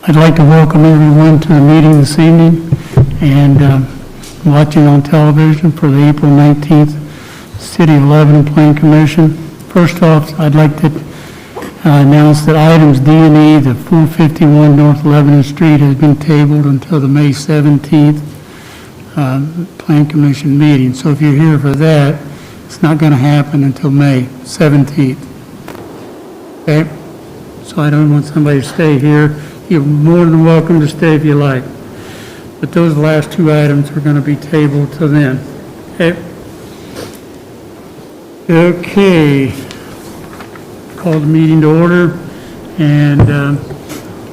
I'd like to welcome everyone to the meeting this evening and watching on television for the April 19th City of Lebanon Plan Commission. First off, I'd like to announce that items D and E, the 451 North Lebanon Street, has been tabled until the May 17th Plan Commission meeting. So if you're here for that, it's not going to happen until May 17th. Okay? So I don't want somebody to stay here. You're more than welcome to stay if you like. But those last two items are going to be tabled till then. Okay? Okay. Call the meeting to order. And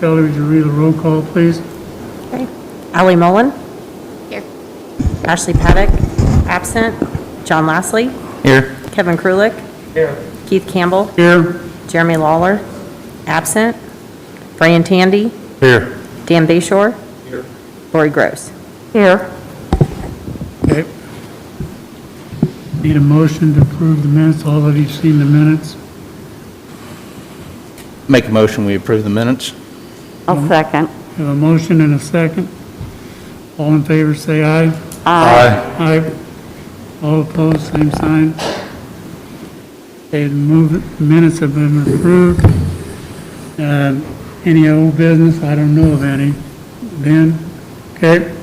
Kelly, would you read the roll call, please? Okay. Allie Mullen. Here. Ashley Paddock. Absent. John Lassley. Here. Kevin Krulik. Here. Keith Campbell. Here. Jeremy Lawler. Absent. Brian Tandy. Here. Dan Bayshore. Here. Lori Gross. Here. Okay. Need a motion to approve the minutes. All of you seen the minutes? Make a motion, we approve the minutes. I'll second. We have a motion and a second. All in favor, say aye. Aye. Aye. All opposed, same sign. Okay, the minutes have been approved. Any old business? I don't know of any. Ben? Okay.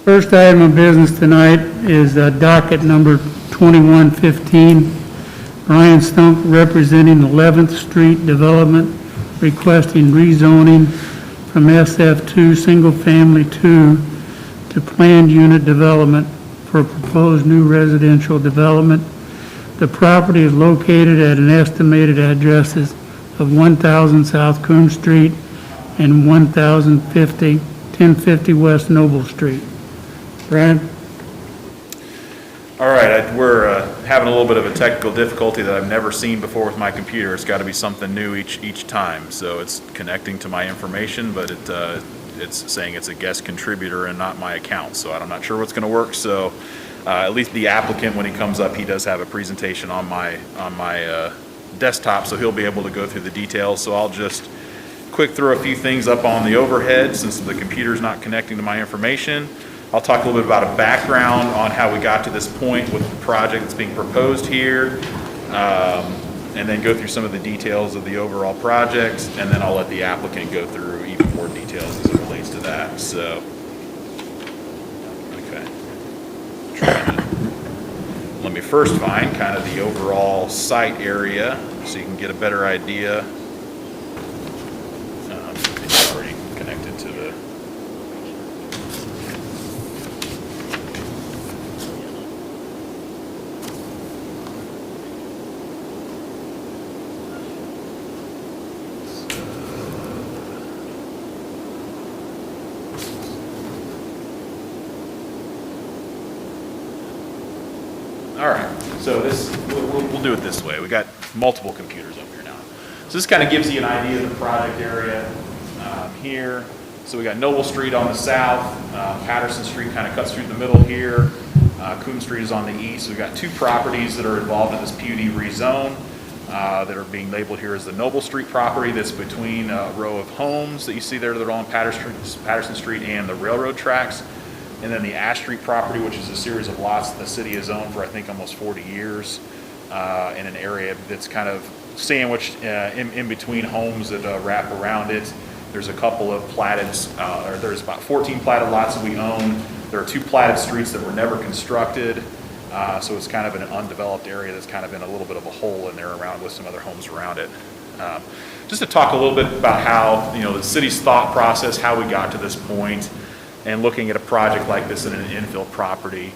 First item of business tonight is docket number 2115. Brian Stump, representing 11th Street Development, requesting rezoning from SF2 Single Family 2 to Planned Unit Development for a proposed new residential development. The property is located at an estimated addresses of 1000 South Coon Street and 1050 West Noble Street. Brad? All right, we're having a little bit of a technical difficulty that I've never seen before with my computer. It's got to be something new each time. So it's connecting to my information, but it's saying it's a guest contributor and not my account. So I'm not sure what's going to work. So at least the applicant, when he comes up, he does have a presentation on my desktop, so he'll be able to go through the details. So I'll just quick throw a few things up on the overhead since the computer's not connecting to my information. I'll talk a little bit about a background on how we got to this point with the project that's being proposed here, and then go through some of the details of the overall project, and then I'll let the applicant go through even more details as it relates to that. So, okay. Let me first find kind of the overall site area so you can get a better idea. It's already connected to the... All right, so we'll do it this way. We got multiple computers up here now. So this kind of gives you an idea of the project area here. So we got Noble Street on the south, Patterson Street kind of cuts through the middle here. Coon Street is on the east. So we've got two properties that are involved in this PUD rezone that are being labeled here as the Noble Street property that's between a row of homes that you see there that are on Patterson Street and the railroad tracks. And then the Ash Street property, which is a series of lots that the city has owned for, I think, almost 40 years, in an area that's kind of sandwiched in between homes that wrap around it. There's a couple of platted, or there's about 14 platted lots that we own. There are two platted streets that were never constructed, so it's kind of an undeveloped area that's kind of in a little bit of a hole in there around with some other homes around it. Just to talk a little bit about how, the city's thought process, how we got to this point, and looking at a project like this in an infill property.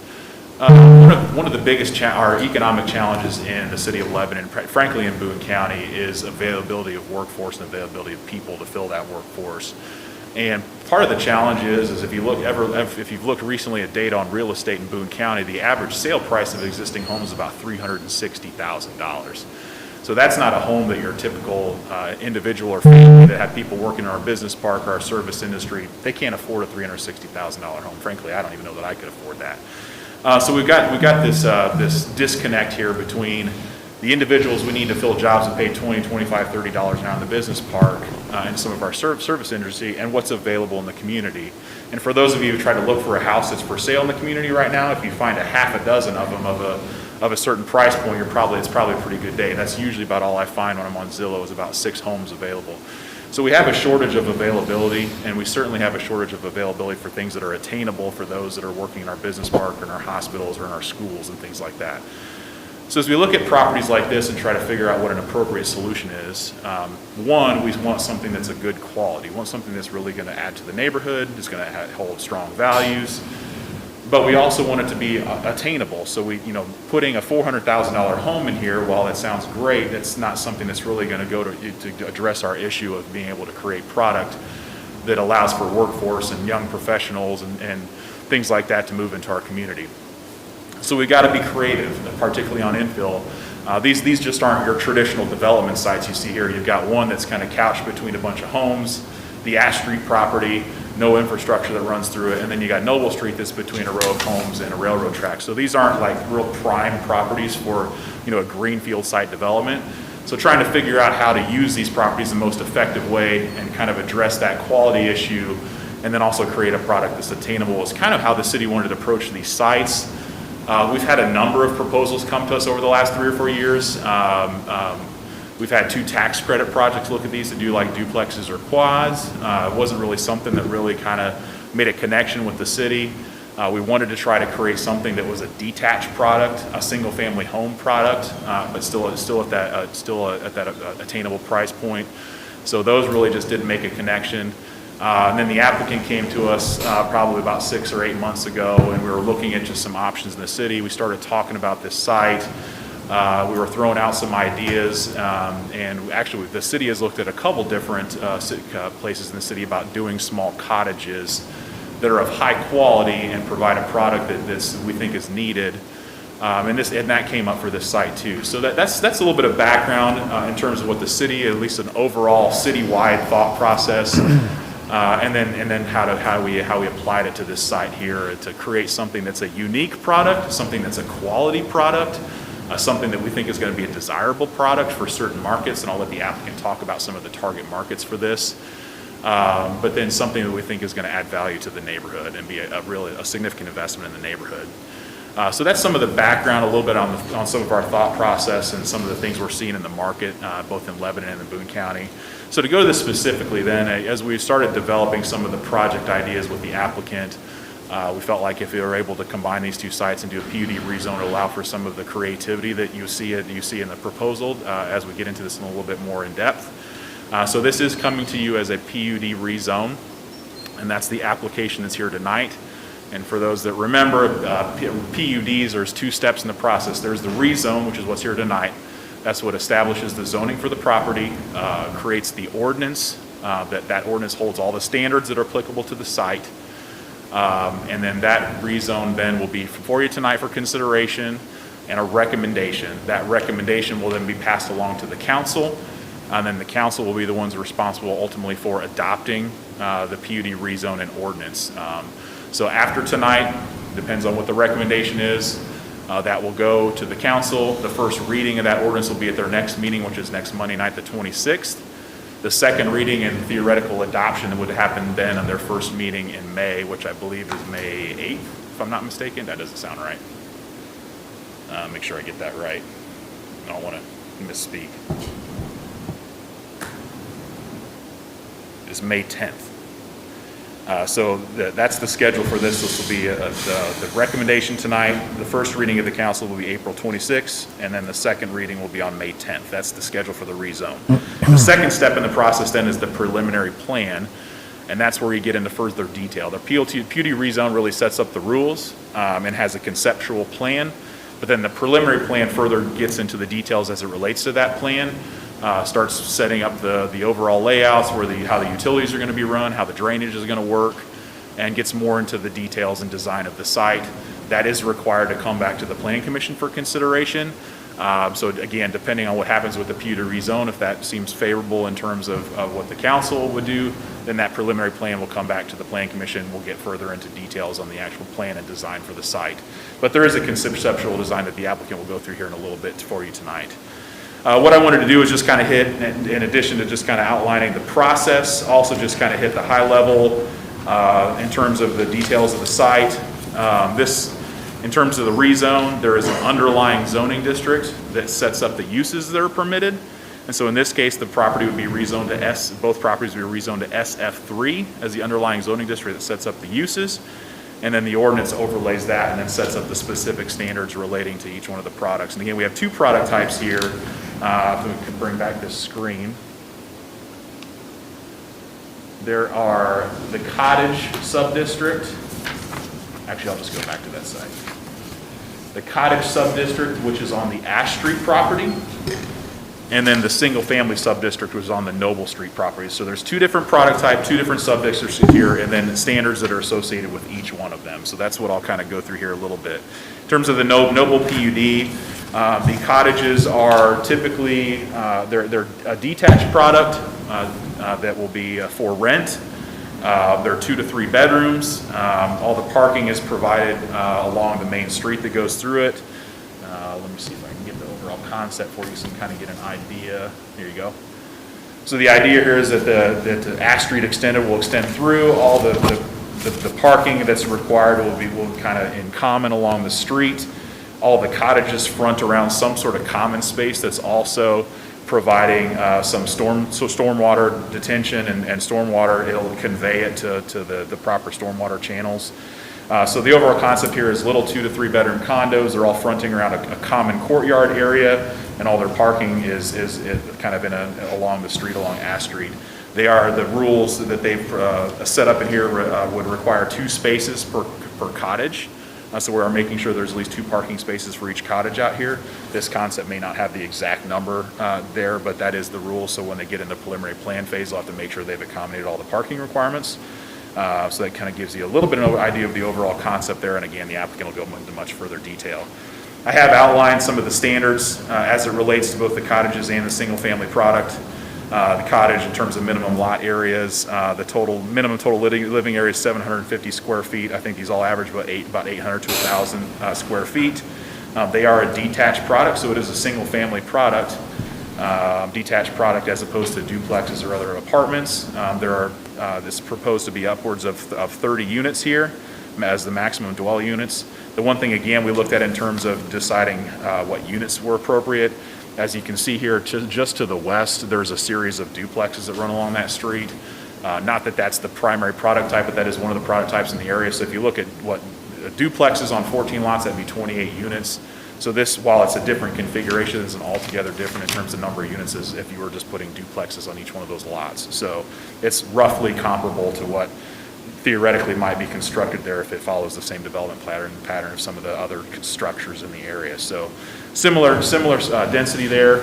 One of the biggest economic challenges in the city of Lebanon, frankly in Boone County, is availability of workforce and availability of people to fill that workforce. And part of the challenge is if you've looked recently at data on real estate in Boone County, the average sale price of existing homes is about $360,000. So that's not a home that your typical individual or family that have people working in our business park or our service industry, they can't afford a $360,000 home. Frankly, I don't even know that I could afford that. So we've got this disconnect here between the individuals we need to fill jobs and pay $20, $25, $30 an hour in the business park and some of our service industry, and what's available in the community. And for those of you who try to look for a house that's for sale in the community right now, if you find a half a dozen of them of a certain price point, it's probably a pretty good day. And that's usually about all I find when I'm on Zillow, is about 6 homes available. So we have a shortage of availability, and we certainly have a shortage of availability for things that are attainable for those that are working in our business park or in our hospitals or in our schools and things like that. So as we look at properties like this and try to figure out what an appropriate solution is, one, we want something that's a good quality. We want something that's really going to add to the neighborhood, is going to hold strong values, but we also want it to be attainable. So putting a $400,000 home in here, while that sounds great, that's not something that's really going to go to address our issue of being able to create product that allows for workforce and young professionals and things like that to move into our community. So we got to be creative, particularly on infill. These just aren't your traditional development sites you see here. You've got one that's kind of couched between a bunch of homes, the Ash Street property, no infrastructure that runs through it, and then you got Noble Street that's between a row of homes and a railroad track. So these aren't like real prime properties for a greenfield site development. So trying to figure out how to use these properties the most effective way and kind of address that quality issue, and then also create a product that's attainable, is kind of how the city wanted to approach these sites. We've had a number of proposals come to us over the last 3 or 4 years. We've had 2 tax credit projects look at these to do like duplexes or quads. It wasn't really something that really kind of made a connection with the city. We wanted to try to create something that was a detached product, a single family home product, but still at that attainable price point. So those really just didn't make a connection. And then the applicant came to us probably about 6 or 8 months ago, and we were looking at just some options in the city. We started talking about this site. We were throwing out some ideas, and actually the city has looked at a couple different places in the city about doing small cottages that are of high quality and provide a product that we think is needed. And that came up for this site too. So that's a little bit of background in terms of what the city, at least an overall citywide thought process. And then how we applied it to this site here to create something that's a unique product, something that's a quality product, something that we think is going to be a desirable product for certain markets, and I'll let the applicant talk about some of the target markets for this. But then something that we think is going to add value to the neighborhood and be a significant investment in the neighborhood. So that's some of the background, a little bit on some of our thought process and some of the things we're seeing in the market, both in Lebanon and in Boone County. So to go to this specifically then, as we started developing some of the project ideas with the applicant, we felt like if we were able to combine these 2 sites and do a PUD rezone to allow for some of the creativity that you see in the proposal as we get into this in a little bit more in depth. So this is coming to you as a PUD rezone, and that's the application that's here tonight. And for those that remember, PUDs, there's 2 steps in the process. There's the rezone, which is what's here tonight. That's what establishes the zoning for the property, creates the ordinance. That ordinance holds all the standards that are applicable to the site. And then that rezone then will be before you tonight for consideration and a recommendation. That recommendation will then be passed along to the council, and then the council will be the ones responsible ultimately for adopting the PUD rezone and ordinance. So after tonight, depends on what the recommendation is, that will go to the council. The first reading of that ordinance will be at their next meeting, which is next Monday night, the 26th. The second reading and theoretical adoption would happen then on their first meeting in May, which I believe is May 8th, if I'm not mistaken. That doesn't sound right. Make sure I get that right. I don't want to misspeak. It's May 10th. So that's the schedule for this. This will be the recommendation tonight. The first reading of the council will be April 26th, and then the second reading will be on May 10th. That's the schedule for the rezone. The second step in the process then is the preliminary plan, and that's where you get into further detail. The PUD rezone really sets up the rules and has a conceptual plan, but then the preliminary plan further gets into the details as it relates to that plan. Starts setting up the overall layouts, how the utilities are going to be run, how the drainage is going to work, and gets more into the details and design of the site. That is required to come back to the Planning Commission for consideration. So again, depending on what happens with the PUD rezone, if that seems favorable in terms of what the council would do, then that preliminary plan will come back to the Planning Commission. We'll get further into details on the actual plan and design for the site. But there is a conceptual design that the applicant will go through here in a little bit for you tonight. What I wanted to do is just kind of hit, in addition to just kind of outlining the process, also just kind of hit the high level in terms of the details of the site. In terms of the rezone, there is an underlying zoning district that sets up the uses that are permitted. And so in this case, the property would be rezoned to both properties would be rezoned to SF3 as the underlying zoning district that sets up the uses. And then the ordinance overlays that and then sets up the specific standards relating to each one of the products. And again, we have two product types here. If we can bring back this screen. There are the cottage subdistrict. Actually, I'll just go back to that site. The cottage subdistrict, which is on the Ash Street property, and then the single-family subdistrict, which is on the Noble Street property. So there's two different product types, two different subdistricts here, and then standards that are associated with each one of them. So that's what I'll kind of go through here a little bit. In terms of the Noble PUD, the cottages are typically, they're a detached product that will be for rent. There are 2 to 3 bedrooms. All the parking is provided along the main street that goes through it. Let me see if I can get the overall concept for you so you can kind of get an idea. Here you go. So the idea here is that the Ash Street extended will extend through. All the parking that's required will kind of in common along the street. All the cottages front around some sort of common space that's also providing some stormwater detention and stormwater. It'll convey it to the proper stormwater channels. So the overall concept here is little 2 to 3 bedroom condos. They're all fronting around a common courtyard area, and all their parking is kind of along the street, along Ash Street. They are the rules that they've set up in here would require 2 spaces per cottage. So we are making sure there's at least 2 parking spaces for each cottage out here. This concept may not have the exact number there, but that is the rule. So when they get into preliminary plan phase, they'll have to make sure they've accommodated all the parking requirements. So that kind of gives you a little bit of an idea of the overall concept there. And again, the applicant will go into much further detail. I have outlined some of the standards as it relates to both the cottages and the single family product. The cottage in terms of minimum lot areas, the minimum total living area is 750 square feet. I think these all average about 800 to 1,000 square feet. They are a detached product, so it is a single family product, detached product as opposed to duplexes or other apartments. This is proposed to be upwards of 30 units here as the maximum dwell units. The one thing, again, we looked at in terms of deciding what units were appropriate. As you can see here, just to the west, there's a series of duplexes that run along that street. Not that that's the primary product type, but that is one of the product types in the area. So if you look at what a duplex is on 14 lots, that'd be 28 units. So this, while it's a different configuration, it's an altogether different in terms of number of units as if you were just putting duplexes on each one of those lots. So it's roughly comparable to what theoretically might be constructed there if it follows the same development pattern of some of the other structures in the area. So similar density there.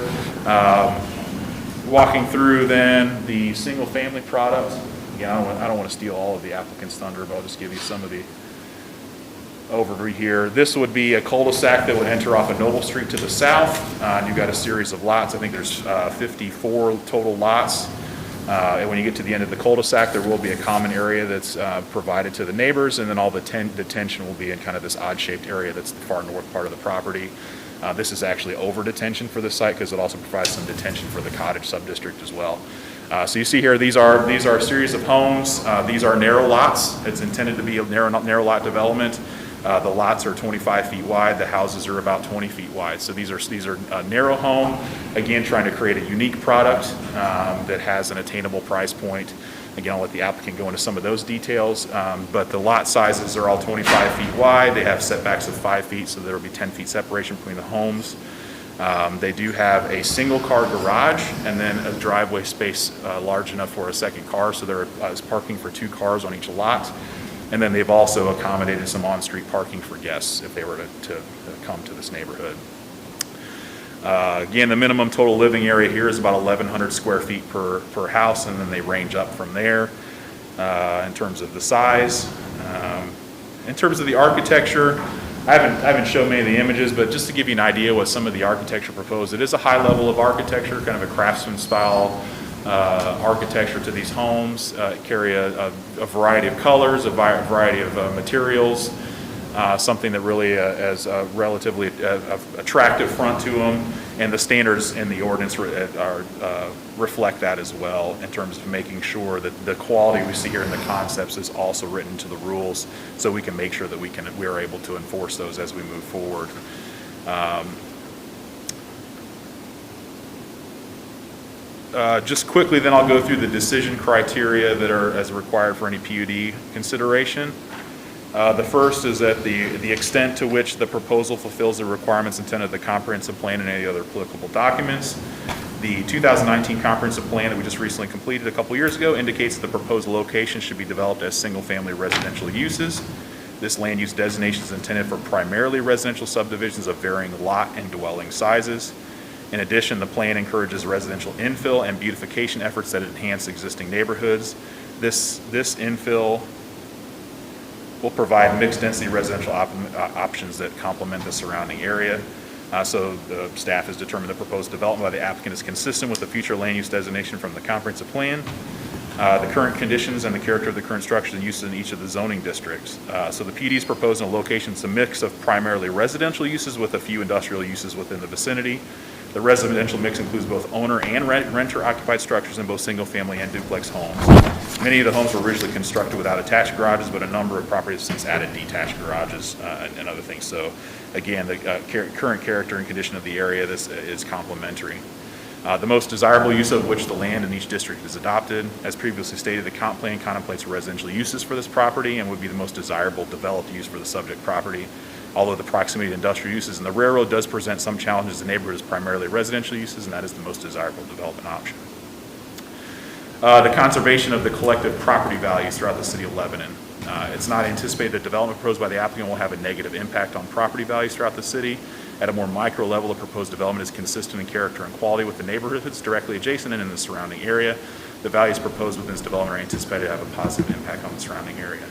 Walking through then the single family product. Again, I don't want to steal all of the applicant's thunder, but I'll just give you some of the overview here. This would be a cul-de-sac that would enter off of Noble Street to the south. You've got a series of lots. I think there's 54 total lots. And when you get to the end of the cul-de-sac, there will be a common area that's provided to the neighbors, and then all the detention will be in kind of this odd-shaped area that's the far north part of the property. This is actually over detention for the site because it also provides some detention for the cottage subdistrict as well. So you see here, these are a series of homes. These are narrow lots. It's intended to be a narrow lot development. The lots are 25 feet wide. The houses are about 20 feet wide. So these are a narrow home, again, trying to create a unique product that has an attainable price point. Again, I'll let the applicant go into some of those details, but the lot sizes are all 25 feet wide. They have setbacks of 5 feet, so there will be 10 feet separation between the homes. They do have a single car garage and then a driveway space large enough for a second car, so there is parking for 2 cars on each lot. And then they've also accommodated some on-street parking for guests if they were to come to this neighborhood. Again, the minimum total living area here is about 1,100 square feet per house, and then they range up from there in terms of the size. In terms of the architecture, I haven't shown many of the images, but just to give you an idea what some of the architecture proposed, it is a high level of architecture, kind of a craftsman style architecture to these homes. Carry a variety of colors, a variety of materials. something that really is a relatively attractive front to them, and the standards in the ordinance reflect that as well in terms of making sure that the quality we see here in the concepts is also written into the rules, so we can make sure that we are able to enforce those as we move forward. Just quickly, then I'll go through the decision criteria that are as required for any PUD consideration. The first is that the extent to which the proposal fulfills the requirements intended of the comprehensive plan and any other applicable documents. The 2019 comprehensive plan that we just recently completed a couple years ago indicates that the proposed location should be developed as single-family residential uses. This land use designation is intended for primarily residential subdivisions of varying lot and dwelling sizes. In addition, the plan encourages residential infill and beautification efforts that enhance existing neighborhoods. This infill will provide mixed density residential options that complement the surrounding area. So the staff has determined the proposed development by the applicant is consistent with the future land use designation from the comprehensive plan, the current conditions and the character of the current structures and uses in each of the zoning districts. So the PUD is proposed in a location that's a mix of primarily residential uses with a few industrial uses within the vicinity. The residential mix includes both owner and renter occupied structures in both single family and duplex homes. Many of the homes were originally constructed without attached garages, but a number of properties have since added detached garages and other things. So again, the current character and condition of the area, this is complementary. The most desirable use of which the land in each district is adopted. As previously stated, the comp plan contemplates residential uses for this property and would be the most desirable developed use for the subject property. Although the proximity to industrial uses and the railroad does present some challenges, the neighborhood is primarily residential uses, and that is the most desirable development option. The conservation of the collective property values throughout the city of Lebanon. It's not anticipated that development proposed by the applicant will have a negative impact on property values throughout the city. At a more micro level, the proposed development is consistent in character and quality with the neighborhoods directly adjacent and in the surrounding area. The values proposed within this development are anticipated to have a positive impact on the surrounding area.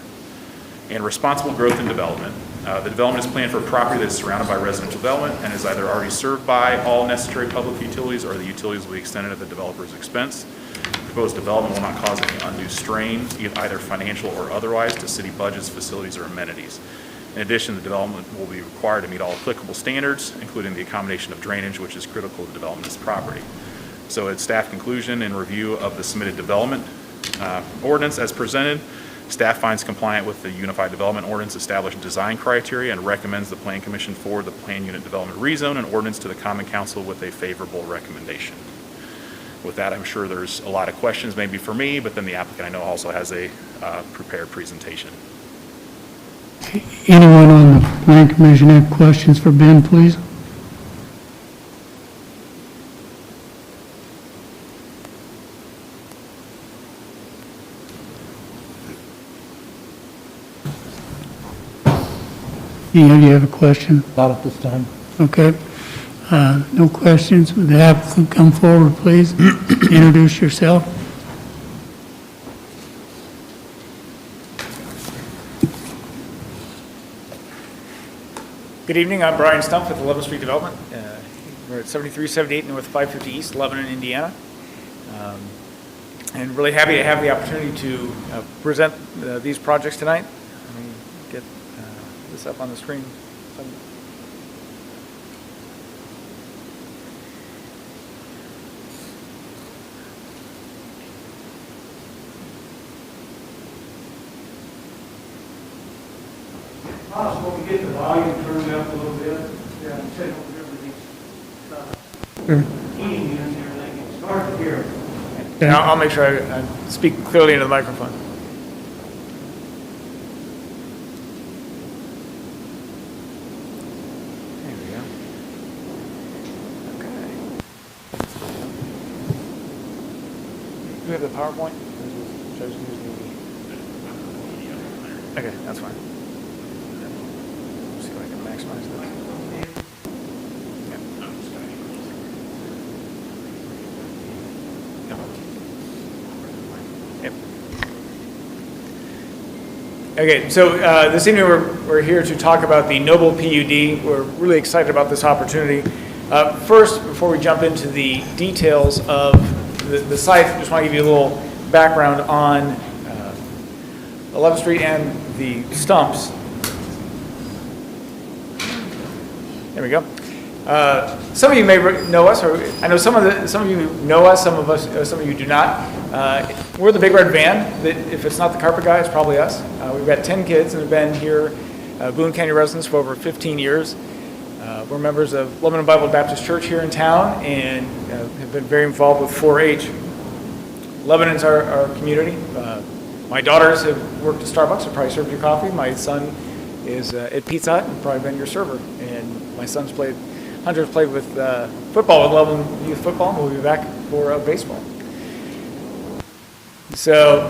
And responsible growth and development. The development is planned for a property that is surrounded by residential development and is either already served by all necessary public utilities or the utilities will be extended at the developer's expense. Proposed development will not cause any undue strain, either financial or otherwise, to city budgets, facilities, or amenities. In addition, the development will be required to meet all applicable standards, including the accommodation of drainage, which is critical to the development of this property. So at staff conclusion and review of the submitted development ordinance as presented, staff finds compliant with the Unified Development Ordinance established design criteria and recommends the Plan Commission forward the Plan Unit Development Rezone and Ordinance to the Common Council with a favorable recommendation. With that, I'm sure there's a lot of questions maybe for me, but then the applicant I know also has a prepared presentation. Anyone on the Plan Commission have questions for Ben, please? Yeah, you have a question? Not at this time. Okay. No questions. Would the applicant come forward, please? Introduce yourself. Good evening, I'm Brian Stumpf with 11th Street Development. We're at 7378 North 550 East, Lebanon, Indiana. And really happy to have the opportunity to present these projects tonight. Let me get this up on the screen. Possible to get the volume turned up a little bit, check over everything, heating units and everything, it's hard to hear. And I'll make sure I speak clearly into the microphone. There we go. Okay. Do you have the PowerPoint? Should I just use the... Okay, that's fine. See if I can maximize this. Yep. Okay, so this evening we're here to talk about the Noble PUD. We're really excited about this opportunity. First, before we jump into the details of the site, I just want to give you a little background on 11th Street and the stumps. There we go. Some of you may know us, or I know some of you know us, some of you do not. We're the big red van. That if it's not the carpet guy, it's probably us. We've got 10 kids and have been here, Boone County residents, for over 15 years. We're members of Lebanon Bible Baptist Church here in town and have been very involved with 4-H. Lebanon's our community. My daughters have worked at Starbucks, have probably served you coffee. My son is at Pizza Hut and probably been your server. And my son's Hunter's played with football with Lebanon Youth Football, and we'll be back for baseball. So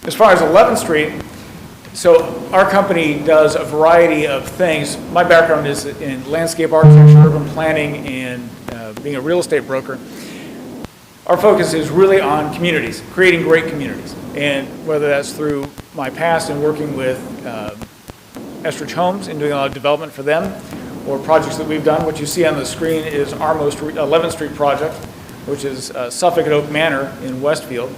as far as 11th Street, so our company does a variety of things. My background is in landscape architecture, urban planning, and being a real estate broker. Our focus is really on communities, creating great communities. And whether that's through my past and working with Estridge Homes and doing a lot of development for them, or projects that we've done. What you see on the screen is our most 11th Street project, which is Suffolk at Oak Manor in Westfield,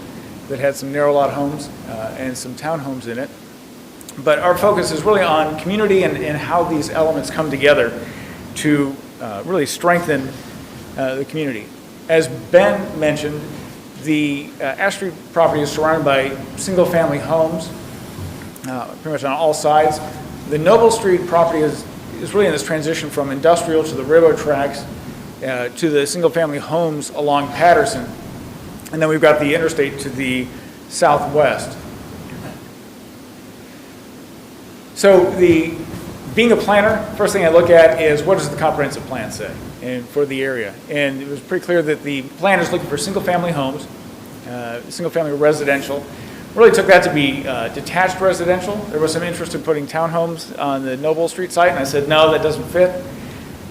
that had some narrow lot homes and some townhomes in it. But our focus is really on community and how these elements come together to really strengthen the community. As Ben mentioned, the Ash Street property is surrounded by single-family homes, pretty much on all sides. The Noble Street property is really in this transition from industrial to the railroad tracks to the single-family homes along Patterson. And then we've got the interstate to the southwest. So being a planner, first thing I look at is what does the comprehensive plan say and for the area. And it was pretty clear that the plan is looking for single-family homes, single-family residential. Really took that to be detached residential. There was some interest in putting townhomes on the Noble Street site, and I said, no, that doesn't fit.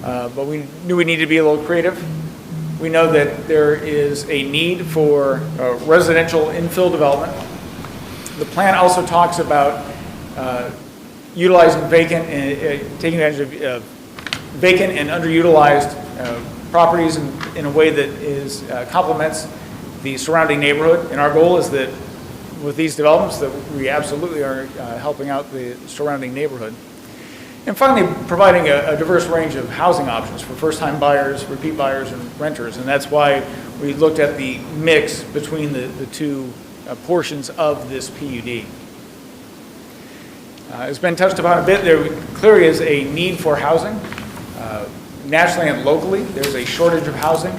But we knew we needed to be a little creative. We know that there is a need for residential infill development. The plan also talks about utilizing vacant and taking advantage of vacant and underutilized properties in a way that complements the surrounding neighborhood. And our goal is that with these developments that we absolutely are helping out the surrounding neighborhood. And finally, providing a diverse range of housing options for first-time buyers, repeat buyers, and renters. And that's why we looked at the mix between the two portions of this PUD. It's been touched upon a bit. There clearly is a need for housing. Nationally and locally, there's a shortage of housing.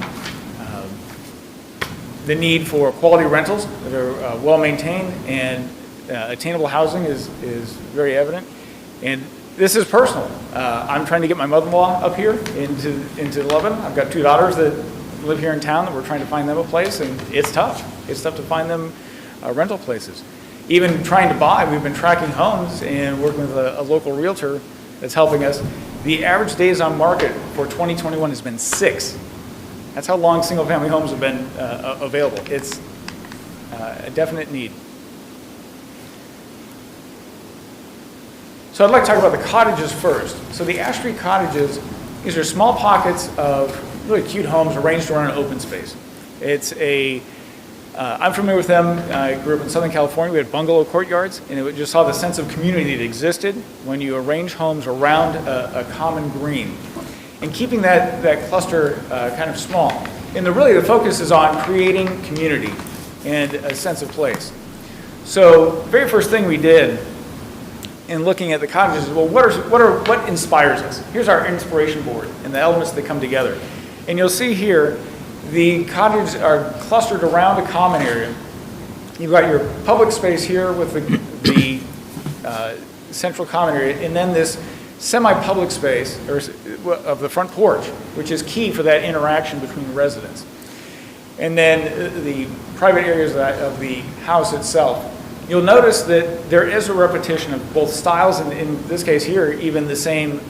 The need for quality rentals that are well-maintained and attainable housing is very evident. And this is personal. I'm trying to get my mother-in-law up here into Lebanon. I've got 2 daughters that live here in town that we're trying to find them a place, and it's tough. It's tough to find them rental places. Even trying to buy, we've been tracking homes and working with a local realtor that's helping us. The average days on market for 2021 has been 6. That's how long single-family homes have been available. It's a definite need. So I'd like to talk about the cottages first. So the Ash Street cottages, these are small pockets of really cute homes arranged around an open space. I'm familiar with them. I grew up in Southern California. We had bungalow courtyards, and it just saw the sense of community that existed when you arrange homes around a common green. And keeping that cluster kind of small. And really the focus is on creating community and a sense of place. So very first thing we did in looking at the cottages is, well, what inspires us? Here's our inspiration board and the elements that come together. And you'll see here, the cottages are clustered around a common area. You've got your public space here with the central common area, and then this semi-public space of the front porch, which is key for that interaction between residents. And then the private areas of the house itself. You'll notice that there is a repetition of both styles, and in this case here, even the same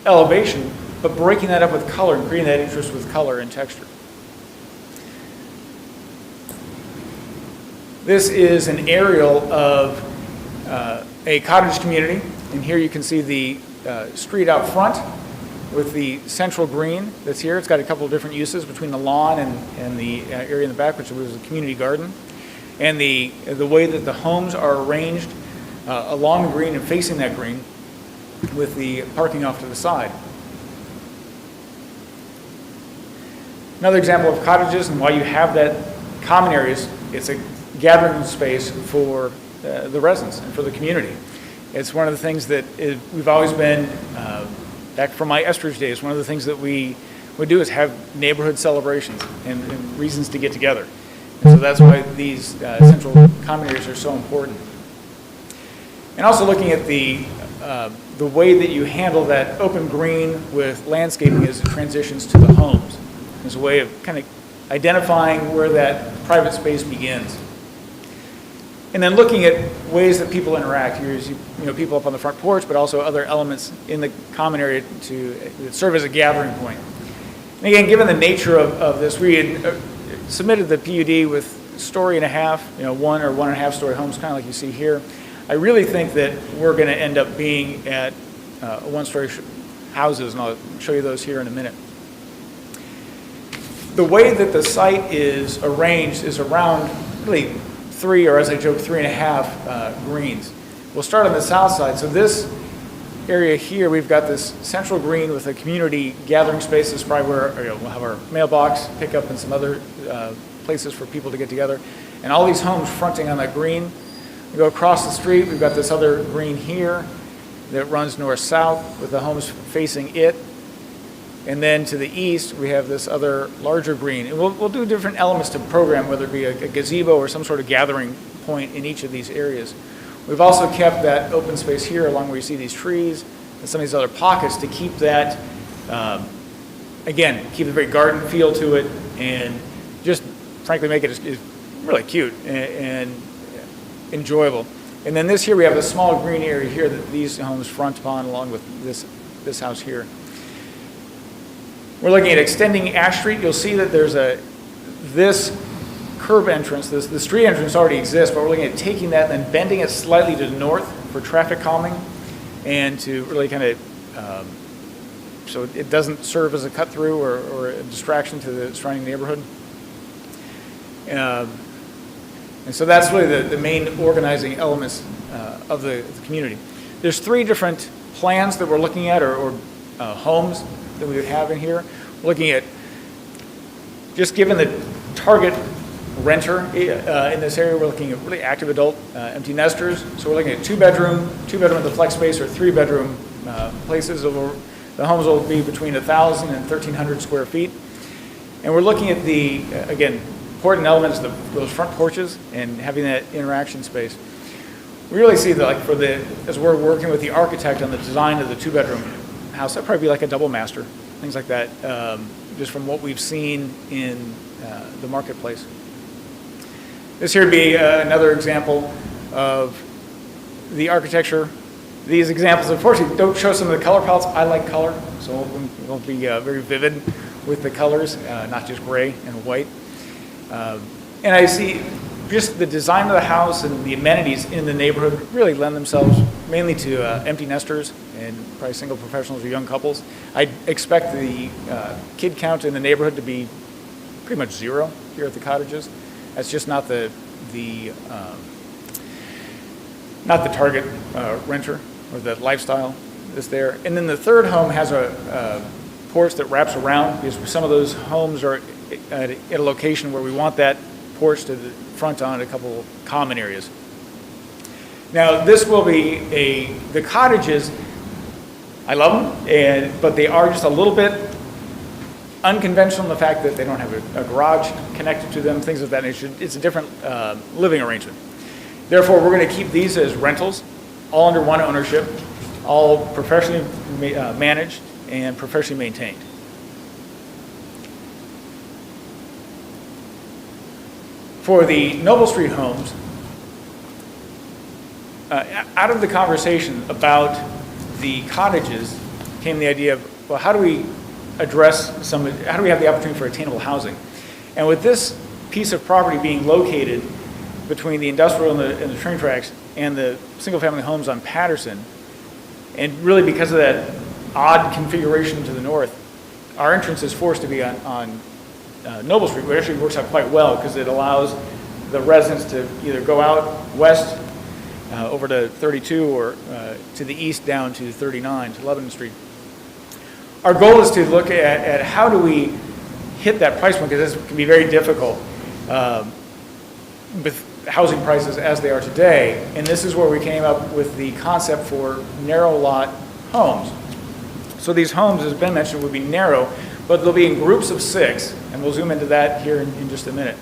elevation, but breaking that up with color and creating that interest with color and texture. This is an aerial of a cottage community, and here you can see the street out front with the central green that's here. It's got a couple of different uses between the lawn and the area in the back, which was a community garden. And the way that the homes are arranged along the green and facing that green with the parking off to the side. Another example of cottages and why you have that common areas, it's a gathering space for the residents and for the community. It's one of the things that we've always been, back from my Estridge days, one of the things that we would do is have neighborhood celebrations and reasons to get together. And so that's why these central common areas are so important. And also looking at the way that you handle that open green with landscaping as it transitions to the homes. As a way of kind of identifying where that private space begins. And then looking at ways that people interact. Here's people up on the front porch, but also other elements in the common area that serve as a gathering point. And again, given the nature of this, we had submitted the PUD with story and a half, 1 or 1.5 story homes, kind of like you see here. I really think that we're going to end up being at 1-story houses, and I'll show you those here in a minute. The way that the site is arranged is around really 3, or as I joke, 3.5 greens. We'll start on the south side. So this area here, we've got this central green with a community gathering space. This is probably where we'll have our mailbox, pickup, and some other places for people to get together. And all these homes fronting on that green. We go across the street, we've got this other green here that runs north-south with the homes facing it. And then to the east, we have this other larger green. And we'll do different elements to the program, whether it be a gazebo or some sort of gathering point in each of these areas. We've also kept that open space here along where you see these trees and some of these other pockets to keep that, again, keep a very garden feel to it and just frankly make it really cute and enjoyable. And then this here, we have a small green area here that these homes front upon along with this house here. We're looking at extending Ash Street. You'll see that there's this curb entrance, the street entrance already exists, but we're looking at taking that and then bending it slightly to the north for traffic calming and to really kind of, so it doesn't serve as a cut through or a distraction to the surrounding neighborhood. And so that's really the main organizing elements of the community. There's 3 different plans that we're looking at or homes that we would have in here. We're looking at, just given the target renter in this area, we're looking at really active adult empty nesters. So we're looking at 2-bedroom with the flex space, or 3-bedroom places. The homes will be between 1,000 and 1,300 square feet. And we're looking at the, again, important elements, those front porches and having that interaction space. We really see that, as we're working with the architect on the design of the 2-bedroom house, that'd probably be like a double master, things like that, just from what we've seen in the marketplace. This here would be another example of the architecture. These examples, unfortunately, don't show some of the color palettes. I like color, so we'll be very vivid with the colors, not just gray and white. And I see just the design of the house and the amenities in the neighborhood really lend themselves mainly to empty nesters and probably single professionals or young couples. I expect the kid count in the neighborhood to be pretty much 0 here at the cottages. That's just not the target renter or the lifestyle that's there. And then the third home has a porch that wraps around, because some of those homes are at a location where we want that porch to the front on a couple common areas. Now this will be the cottages, I love them, but they are just a little bit unconventional in the fact that they don't have a garage connected to them, things of that nature. It's a different living arrangement. Therefore, we're going to keep these as rentals, all under one ownership, all professionally managed and professionally maintained. For the Noble Street homes, out of the conversation about the cottages came the idea of, well, how do we address how do we have the opportunity for attainable housing? And with this piece of property being located between the industrial and the train tracks and the single-family homes on Patterson, and really because of that odd configuration to the north, our entrance is forced to be on Noble Street, which actually works out quite well because it allows the residents to either go out west over to 32 or to the east down to 39 to Lebanon Street. Our goal is to look at how do we hit that price point, because this can be very difficult with housing prices as they are today. And this is where we came up with the concept for narrow lot homes. So these homes, as Ben mentioned, would be narrow, but they'll be in groups of 6, and we'll zoom into that here in just a minute.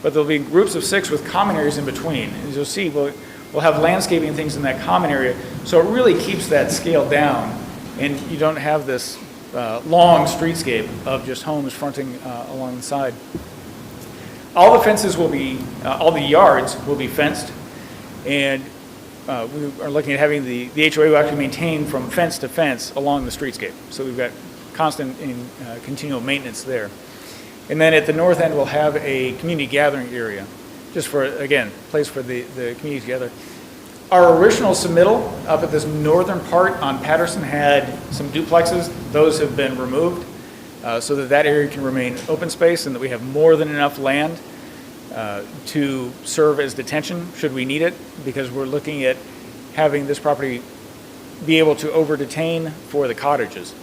But they'll be in groups of 6 with common areas in between. As you'll see, we'll have landscaping things in that common area, so it really keeps that scale down, and you don't have this long streetscape of just homes fronting along the side. All the fences will be, all the yards will be fenced, and we are looking at having the HOA will actually maintain from fence to fence along the streetscape. So we've got constant and continual maintenance there. And then at the north end, we'll have a community gathering area, just for, again, place for the community together. Our original submittal up at this northern part on Patterson had some duplexes. Those have been removed so that area can remain open space and that we have more than enough land to serve as detention should we need it, because we're looking at having this property be able to over-detain for the cottages.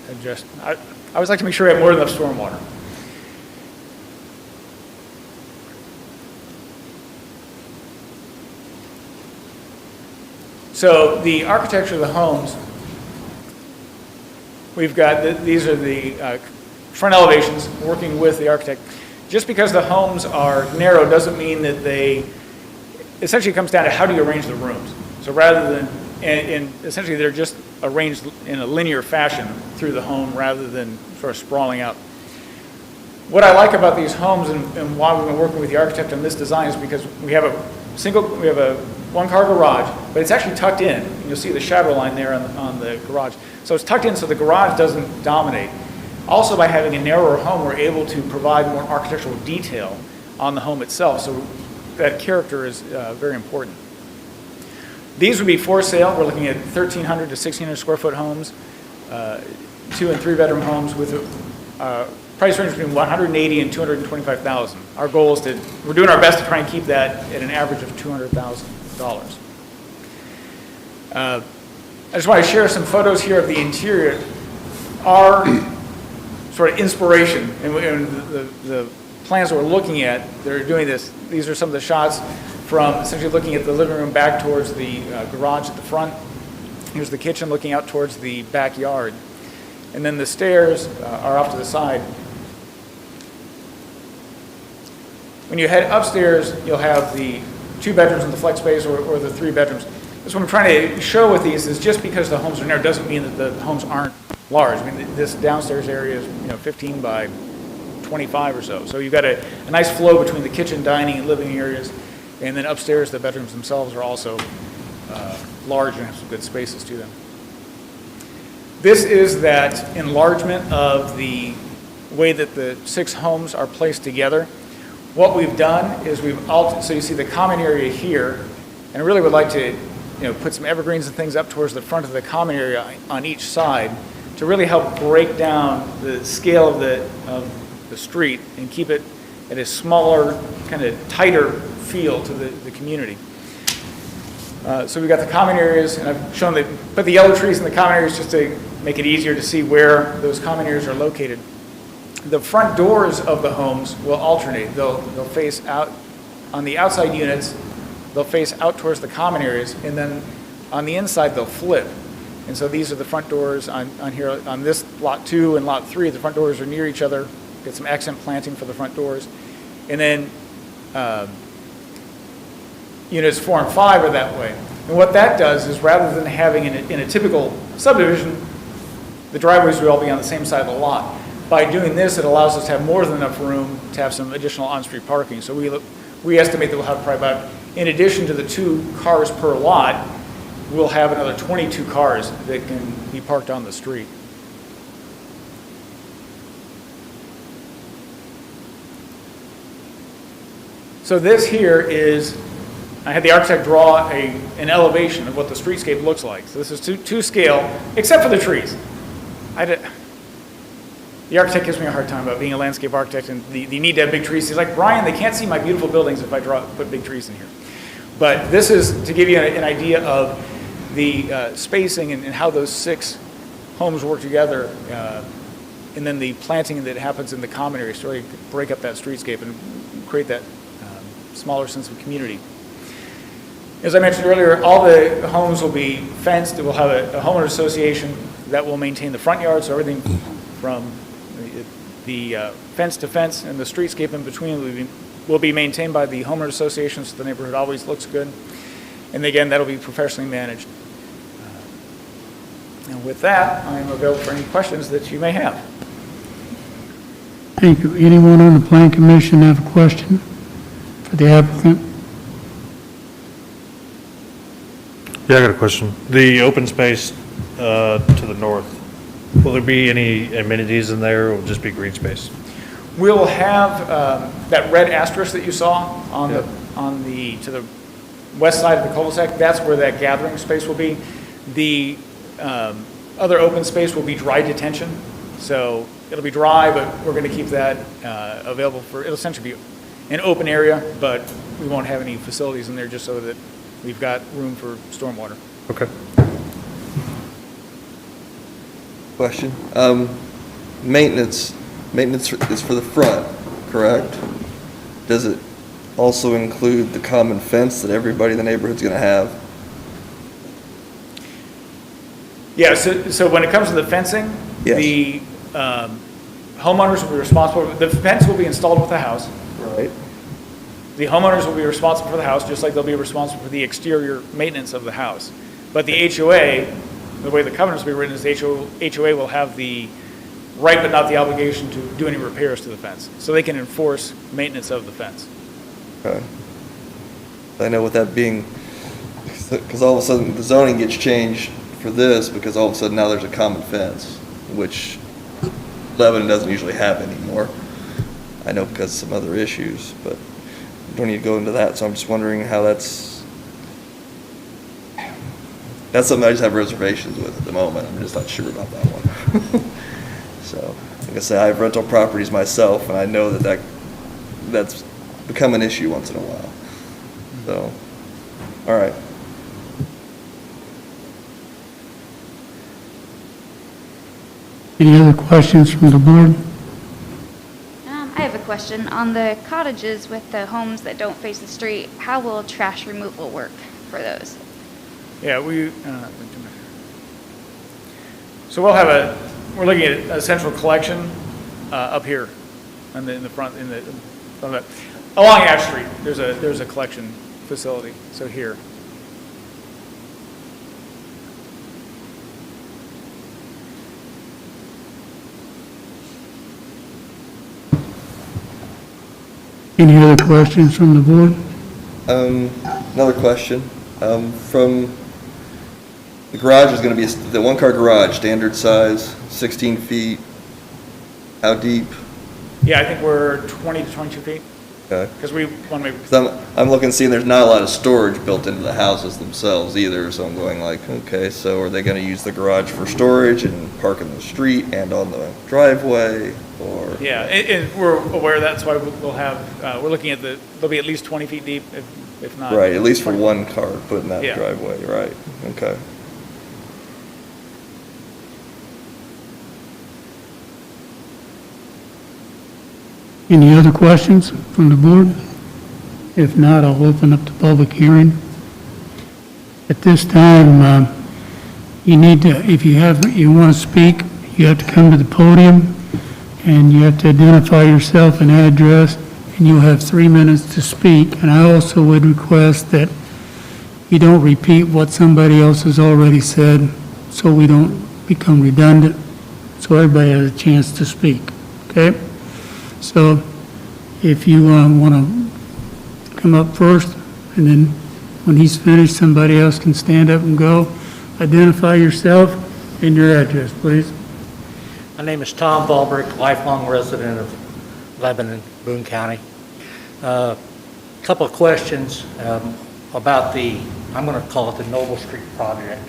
And just, I always like to make sure we have more than enough stormwater. So the architecture of the homes, we've got, these are the front elevations, working with the architect. Just because the homes are narrow doesn't mean that they, essentially it comes down to how do you arrange the rooms. So rather than, and essentially they're just arranged in a linear fashion through the home rather than sort of sprawling out. What I like about these homes and why we've been working with the architect on this design is because we have a one-car garage, but it's actually tucked in. And you'll see the shadow line there on the garage. So it's tucked in so the garage doesn't dominate. Also, by having a narrower home, we're able to provide more architectural detail on the home itself. So that character is very important. These would be for sale. We're looking at 1,300 to 1,600 square foot homes, 2 and 3 bedroom homes with a price range between $180,000 and $225,000. Our goal is to, we're doing our best to try and keep that at an average of $200,000. I just want to share some photos here of the interior. Our sort of inspiration and the plans that we're looking at, they're doing this. These are some of the shots from essentially looking at the living room back towards the garage at the front. Here's the kitchen looking out towards the backyard. And then the stairs are off to the side. When you head upstairs, you'll have the 2 bedrooms in the flex space or the 3 bedrooms. That's what I'm trying to show with these is just because the homes are narrow doesn't mean that the homes aren't large. I mean, this downstairs area is 15 by 25 or so. So you've got a nice flow between the kitchen, dining, and living areas. And then upstairs, the bedrooms themselves are also large and have some good spaces to them. This is that enlargement of the way that the 6 homes are placed together. What we've done is we've altered, so you see the common area here, and I really would like to put some evergreens and things up towards the front of the common area on each side to really help break down the scale of the street and keep it at a smaller, kind of tighter feel to the community. So we've got the common areas, and I've shown put the yellow trees in the common areas just to make it easier to see where those common areas are located. The front doors of the homes will alternate. They'll face out on the outside units. They'll face out towards the common areas, and then on the inside they'll flip. And so these are the front doors on here on this lot 2 and lot 3. The front doors are near each other. Get some accent planting for the front doors, and then units 4 and 5 are that way. And what that does is rather than having in a typical subdivision, the driveways would all be on the same side of the lot. By doing this, it allows us to have more than enough room to have some additional on-street parking. So we estimate that we'll have probably about, in addition to the 2 cars per lot, we'll have another 22 cars that can be parked on the street. So this here is, I had the architect draw an elevation of what the streetscape looks like. So this is to scale, except for the trees. The architect gives me a hard time about being a landscape architect and the need to have big trees. He's like, Brian, they can't see my beautiful buildings if I put big trees in here. But this is to give you an idea of the spacing and how those 6 homes work together, and then the planting that happens in the common area, so you break up that streetscape and create that smaller sense of community. As I mentioned earlier, all the homes will be fenced. We'll have a homeowner association that will maintain the front yard, so everything from the fence to fence and the streetscape in between will be maintained by the homeowner association, so the neighborhood always looks good. And again, that'll be professionally managed. And with that, I am available for any questions that you may have. Thank you. Anyone on the Plan Commission have a question for the applicant? Yeah, I got a question. The open space to the north, will there be any amenities in there, or will it just be green space? We'll have that red asterisk that you saw on Yeah. to the west side of the cul-de-sac. That's where that gathering space will be. The other open space will be dry detention. So it'll be dry, but we're going to keep that available for, it'll essentially be an open area, but we won't have any facilities in there, just so that we've got room for stormwater. Okay. Question. Maintenance is for the front, correct? Does it also include the common fence that everybody in the neighborhood's gonna have? Yeah, so when it comes to the fencing, Yes. the homeowners will be responsible, the fence will be installed with the house. Right. The homeowners will be responsible for the house, just like they'll be responsible for the exterior maintenance of the house. But the HOA, the way the covenants will be written is the HOA will have the right but not the obligation to do any repairs to the fence. So they can enforce maintenance of the fence. Okay. I know with that being, because all of a sudden the zoning gets changed for this, because all of a sudden now there's a common fence, which Lebanon doesn't usually have anymore. I know because of some other issues, but don't need to go into that, so I'm just wondering how that's something I just have reservations with at the moment. I'm just not sure about that one. So, like I said, I have rental properties myself, and I know that's become an issue once in a while. So, all right. Any other questions from the board? I have a question. On the cottages with the homes that don't face the street, how will trash removal work for those? Yeah, so we're looking at a central collection up here in the front, along Ash Street. There's a collection facility, so here. Any other questions from the board? Another question. From the garage is going to be the one-car garage, standard size, 16 feet. How deep? Yeah, I think we're 20 to 22 feet, Okay. because we want to make, 'Cause I'm looking, seeing there's not a lot of storage built into the houses themselves either, so I'm going like, okay, so are they going to use the garage for storage and park in the street and on the driveway, or? yeah, and we're aware of that, that's why we'll have, we're looking at they'll be at least 20 feet deep, if not. Right, at least for one car put in that Yeah. driveway, right, okay. Any other questions from the board? If not, I'll open up the public hearing. At this time, you need to, if you want to speak, you have to come to the podium, and you have to identify yourself and address, and you'll have 3 minutes to speak. And I also would request that you don't repeat what somebody else has already said, so we don't become redundant, so everybody has a chance to speak, okay? So if you want to come up first, and then when he's finished, somebody else can stand up and go. Identify yourself and your address, please. My name is Tom Valbrick, lifelong resident of Lebanon, Boone County. Couple of questions about I'm going to call it the Noble Street project.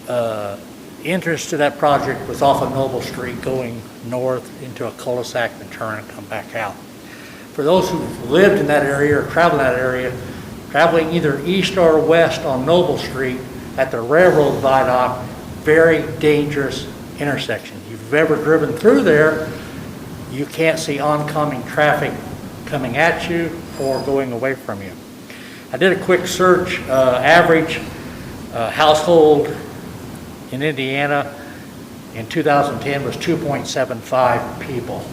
The entrance to that project was off of Noble Street going north into a cul-de-sac and turn and come back out. for those who've lived in that area or traveled in that area, traveling either east or west on Noble Street at the railroad viaduct, very dangerous intersection. If you've ever driven through there, you can't see oncoming traffic coming at you or going away from you. I did a quick search, average household in Indiana in 2010 was 2.75 people.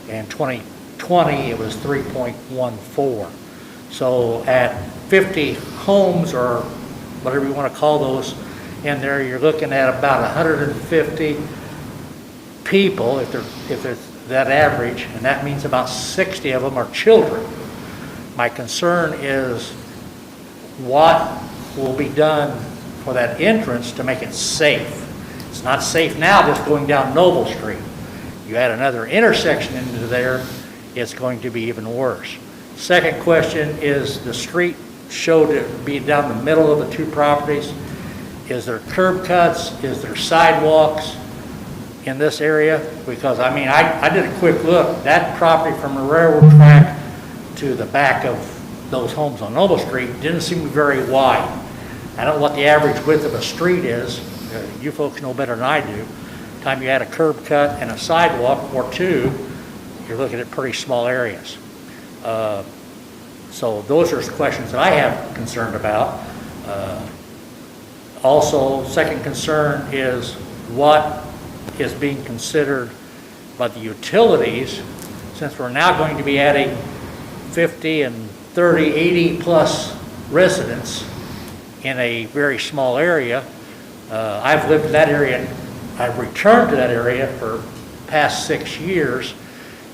In 2020, it was 3.14. So at 50 homes, or whatever you want to call those, in there, you're looking at about 150 people, if they're that average, and that means about 60 of them are children. My concern is what will be done for that entrance to make it safe. It's not safe now just going down Noble Street. You add another intersection into there, it's going to be even worse. Second question is, the street showed to be down the middle of the two properties. Is there curb cuts? Is there sidewalks in this area? Because I mean, I did a quick look. That property from the railroad track to the back of those homes on Noble Street didn't seem very wide. I don't know what the average width of a street is. You folks know better than I do. Time you add a curb cut and a sidewalk or two, you're looking at pretty small areas. So those are questions that I have concerned about. Also, second concern is what is being considered by the utilities, since we're now going to be adding 50 and 30, 80 plus residents in a very small area. I've lived in that area, I've returned to that area for past 6 years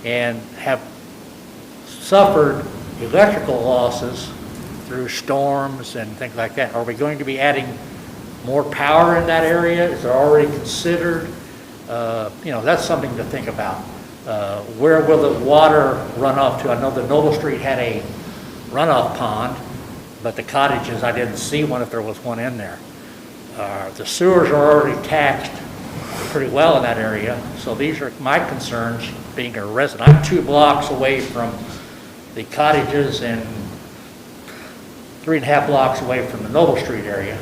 and have suffered electrical losses through storms and things like that. Are we going to be adding more power in that area? Is it already considered? That's something to think about. Where will the water run off to? I know that Noble Street had a runoff pond, but the cottages, I didn't see one if there was one in there. The sewers are already taxed pretty well in that area, so these are my concerns being a resident. I'm 2 blocks away from the cottages and 3.5 blocks away from the Noble Street area.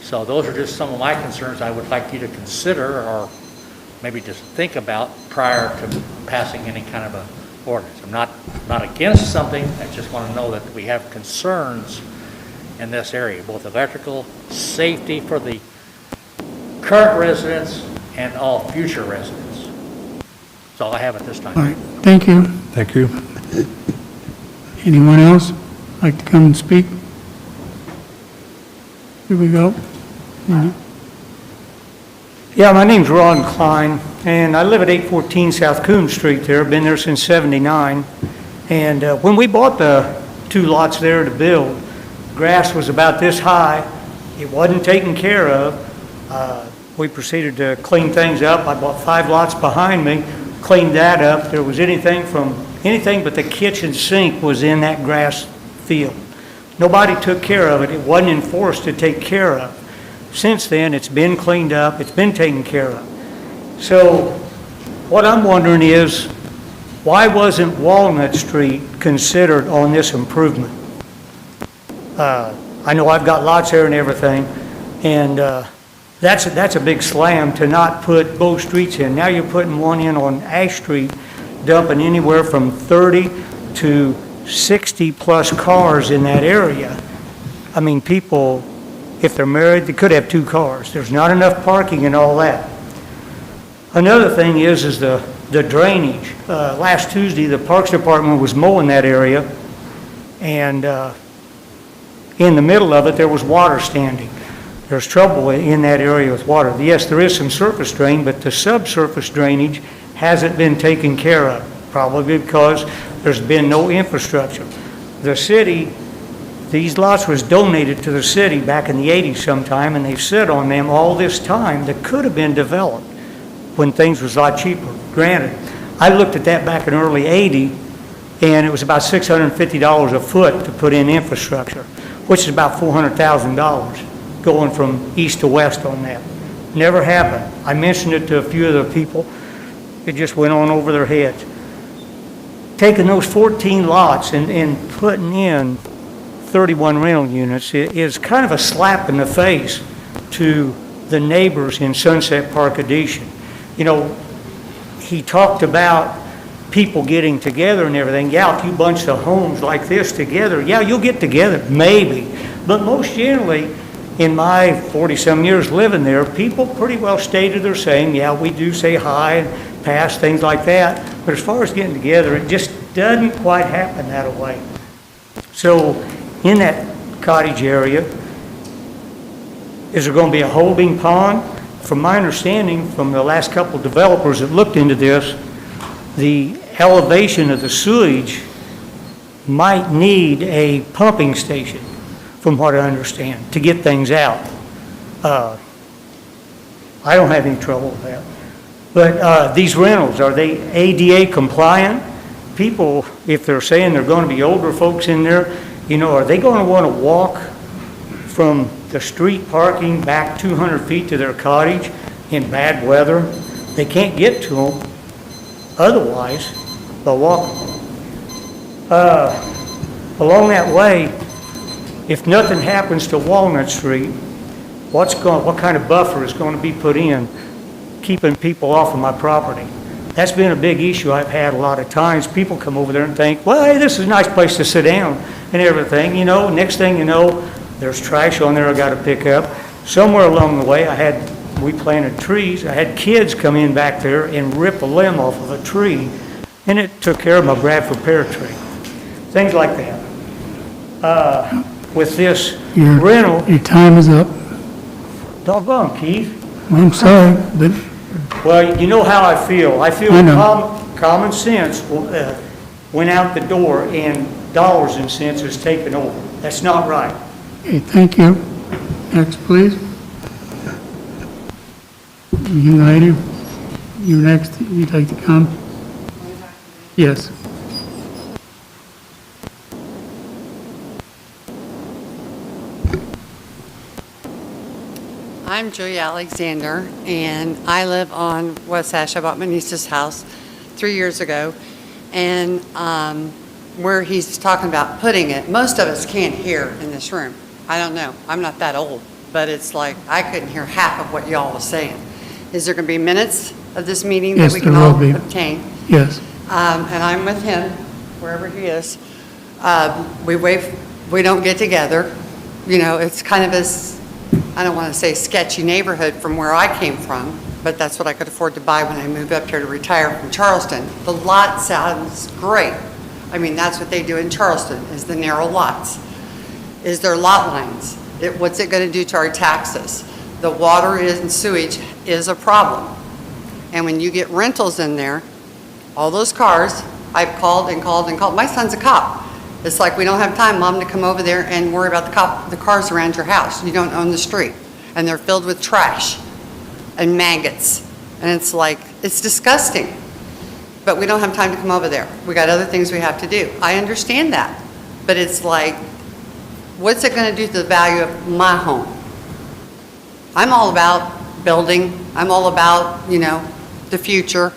So those are just some of my concerns I would like you to consider or maybe just think about prior to passing any kind of a ordinance. I'm not against something, I just want to know that we have concerns in this area, both electrical, safety for the current residents and all future residents. That's all I have at this time. All right, thank you. Thank you. Anyone else like to come and speak? Here we go. Yeah, my name's Ron Klein, and I live at 814 South Coombe Street there. Been there since '79. And when we bought the 2 lots there to build, grass was about this high. It wasn't taken care of. We proceeded to clean things up. I bought 5 lots behind me, cleaned that up. There was anything but the kitchen sink was in that grass field. Nobody took care of it. It wasn't enforced to take care of. Since then, it's been cleaned up, it's been taken care of. So what I'm wondering is, why wasn't Walnut Street considered on this improvement? I know I've got lots there and everything, and that's a big slam to not put both streets in. Now you're putting one in on Ash Street, dumping anywhere from 30 to 60 plus cars in that area. I mean, people, if they're married, they could have 2 cars. There's not enough parking and all that. Another thing is the drainage. Last Tuesday, the Parks Department was mowing that area, and in the middle of it, there was water standing. There's trouble in that area with water. Yes, there is some surface drain, but the subsurface drainage hasn't been taken care of, probably because there's been no infrastructure. The city, these lots was donated to the city back in the 80s sometime, and they've sit on them all this time that could have been developed when things was a lot cheaper. Granted, I looked at that back in early 80, and it was about $650 a foot to put in infrastructure, which is about $400,000 going from east to west on that. Never happened. I mentioned it to a few of the people. It just went on over their heads. taking those 14 lots and putting in 31 rental units is kind of a slap in the face to the neighbors in Sunset Park Addition. You know, he talked about people getting together and everything. Yeah, if you bunch of homes like this together, yeah, you'll get together, maybe. But most generally, in my 40-some years living there, people pretty well stated their same. Yeah, we do say hi and pass, things like that. But as far as getting together, it just doesn't quite happen that way. So in that cottage area, is there going to be a holding pond? From my understanding, from the last couple of developers that looked into this, the elevation of the sewage might need a pumping station, from what I understand, to get things out. I don't have any trouble with that. But these rentals, are they ADA compliant? People, if they're saying they're going to be older folks in there, you know, are they going to want to walk from the street parking back 200 feet to their cottage in bad weather? They can't get to them. Otherwise, they'll walk. Along that way, if nothing happens to Walnut Street, what kind of buffer is going to be put in, keeping people off of my property? That's been a big issue I've had a lot of times. People come over there and think, well, hey, this is a nice place to sit down and everything. You know, next thing you know, there's trash on there I got to pick up. Somewhere along the way, we planted trees. I had kids come in back there and rip a limb off of a tree, and it took care of my Bradford pear tree. Things like that. With this rental, Your time is up. doggone, Keith. I'm sorry, but Well, you know how I feel. I feel I know. common sense went out the door and dollars and cents is taken over. That's not right. okay, thank you. Next, please. You lady, you next, you'd like to come? Yes. I'm Julia Alexander, and I live on West Ash. I bought my niece's house 3 years ago, and where he's talking about putting it, most of us can't hear in this room. I don't know. I'm not that old, but it's like I couldn't hear half of what y'all was saying. Is there going to be minutes of this meeting Yes, that we can there will all be. obtain? Yes. And I'm with him, wherever he is. We don't get together. You know, it's kind of this, I don't want to say sketchy neighborhood from where I came from, but that's what I could afford to buy when I moved up here to retire from Charleston. The lot sounds great. I mean, that's what they do in Charleston, is the narrow lots. Is there lot lines? What's it going to do to our taxes? The water and sewage is a problem. And when you get rentals in there, all those cars, I've called and called and called. My son's a cop. It's like we don't have time, Mom, to come over there and worry about the cars around your house. You don't own the street. And they're filled with trash and maggots. And it's like, it's disgusting. But we don't have time to come over there. We got other things we have to do. I understand that. But it's like, what's it going to do to the value of my home? I'm all about building. I'm all about, you know, the future.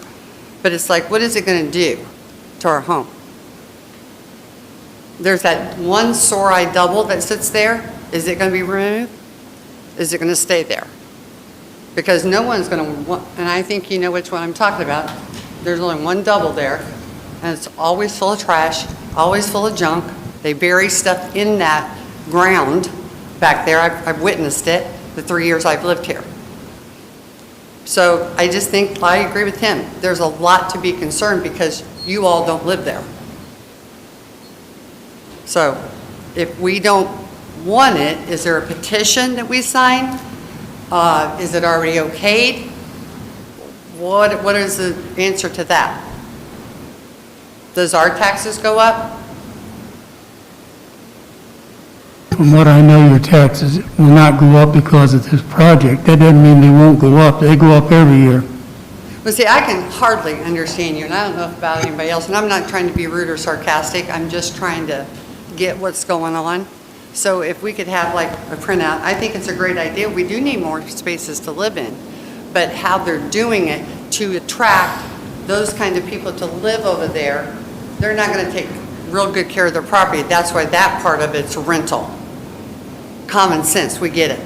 But it's like, what is it going to do to our home? There's that one sore-eyed double that sits there. Is it going to be removed? Is it going to stay there? Because no one's going to want, and I think you know which one I'm talking about. There's only one double there, and it's always full of trash, always full of junk. They bury stuff in that ground back there. I've witnessed it the 3 years I've lived here. So I just think, I agree with him. There's a lot to be concerned because you all don't live there. So if we don't want it, is there a petition that we sign? Is it already okayed? What is the answer to that? Does our taxes go up? From what I know, your taxes will not go up because of this project. That doesn't mean they won't go up. They go up every year. Well, see, I can hardly understand you, and I don't know about anybody else, and I'm not trying to be rude or sarcastic. I'm just trying to get what's going on. So if we could have like a printout, I think it's a great idea. We do need more spaces to live in, but how they're doing it to attract those kind of people to live over there they're not going to take real good care of their property. That's why that part of it's rental. Common sense, we get it.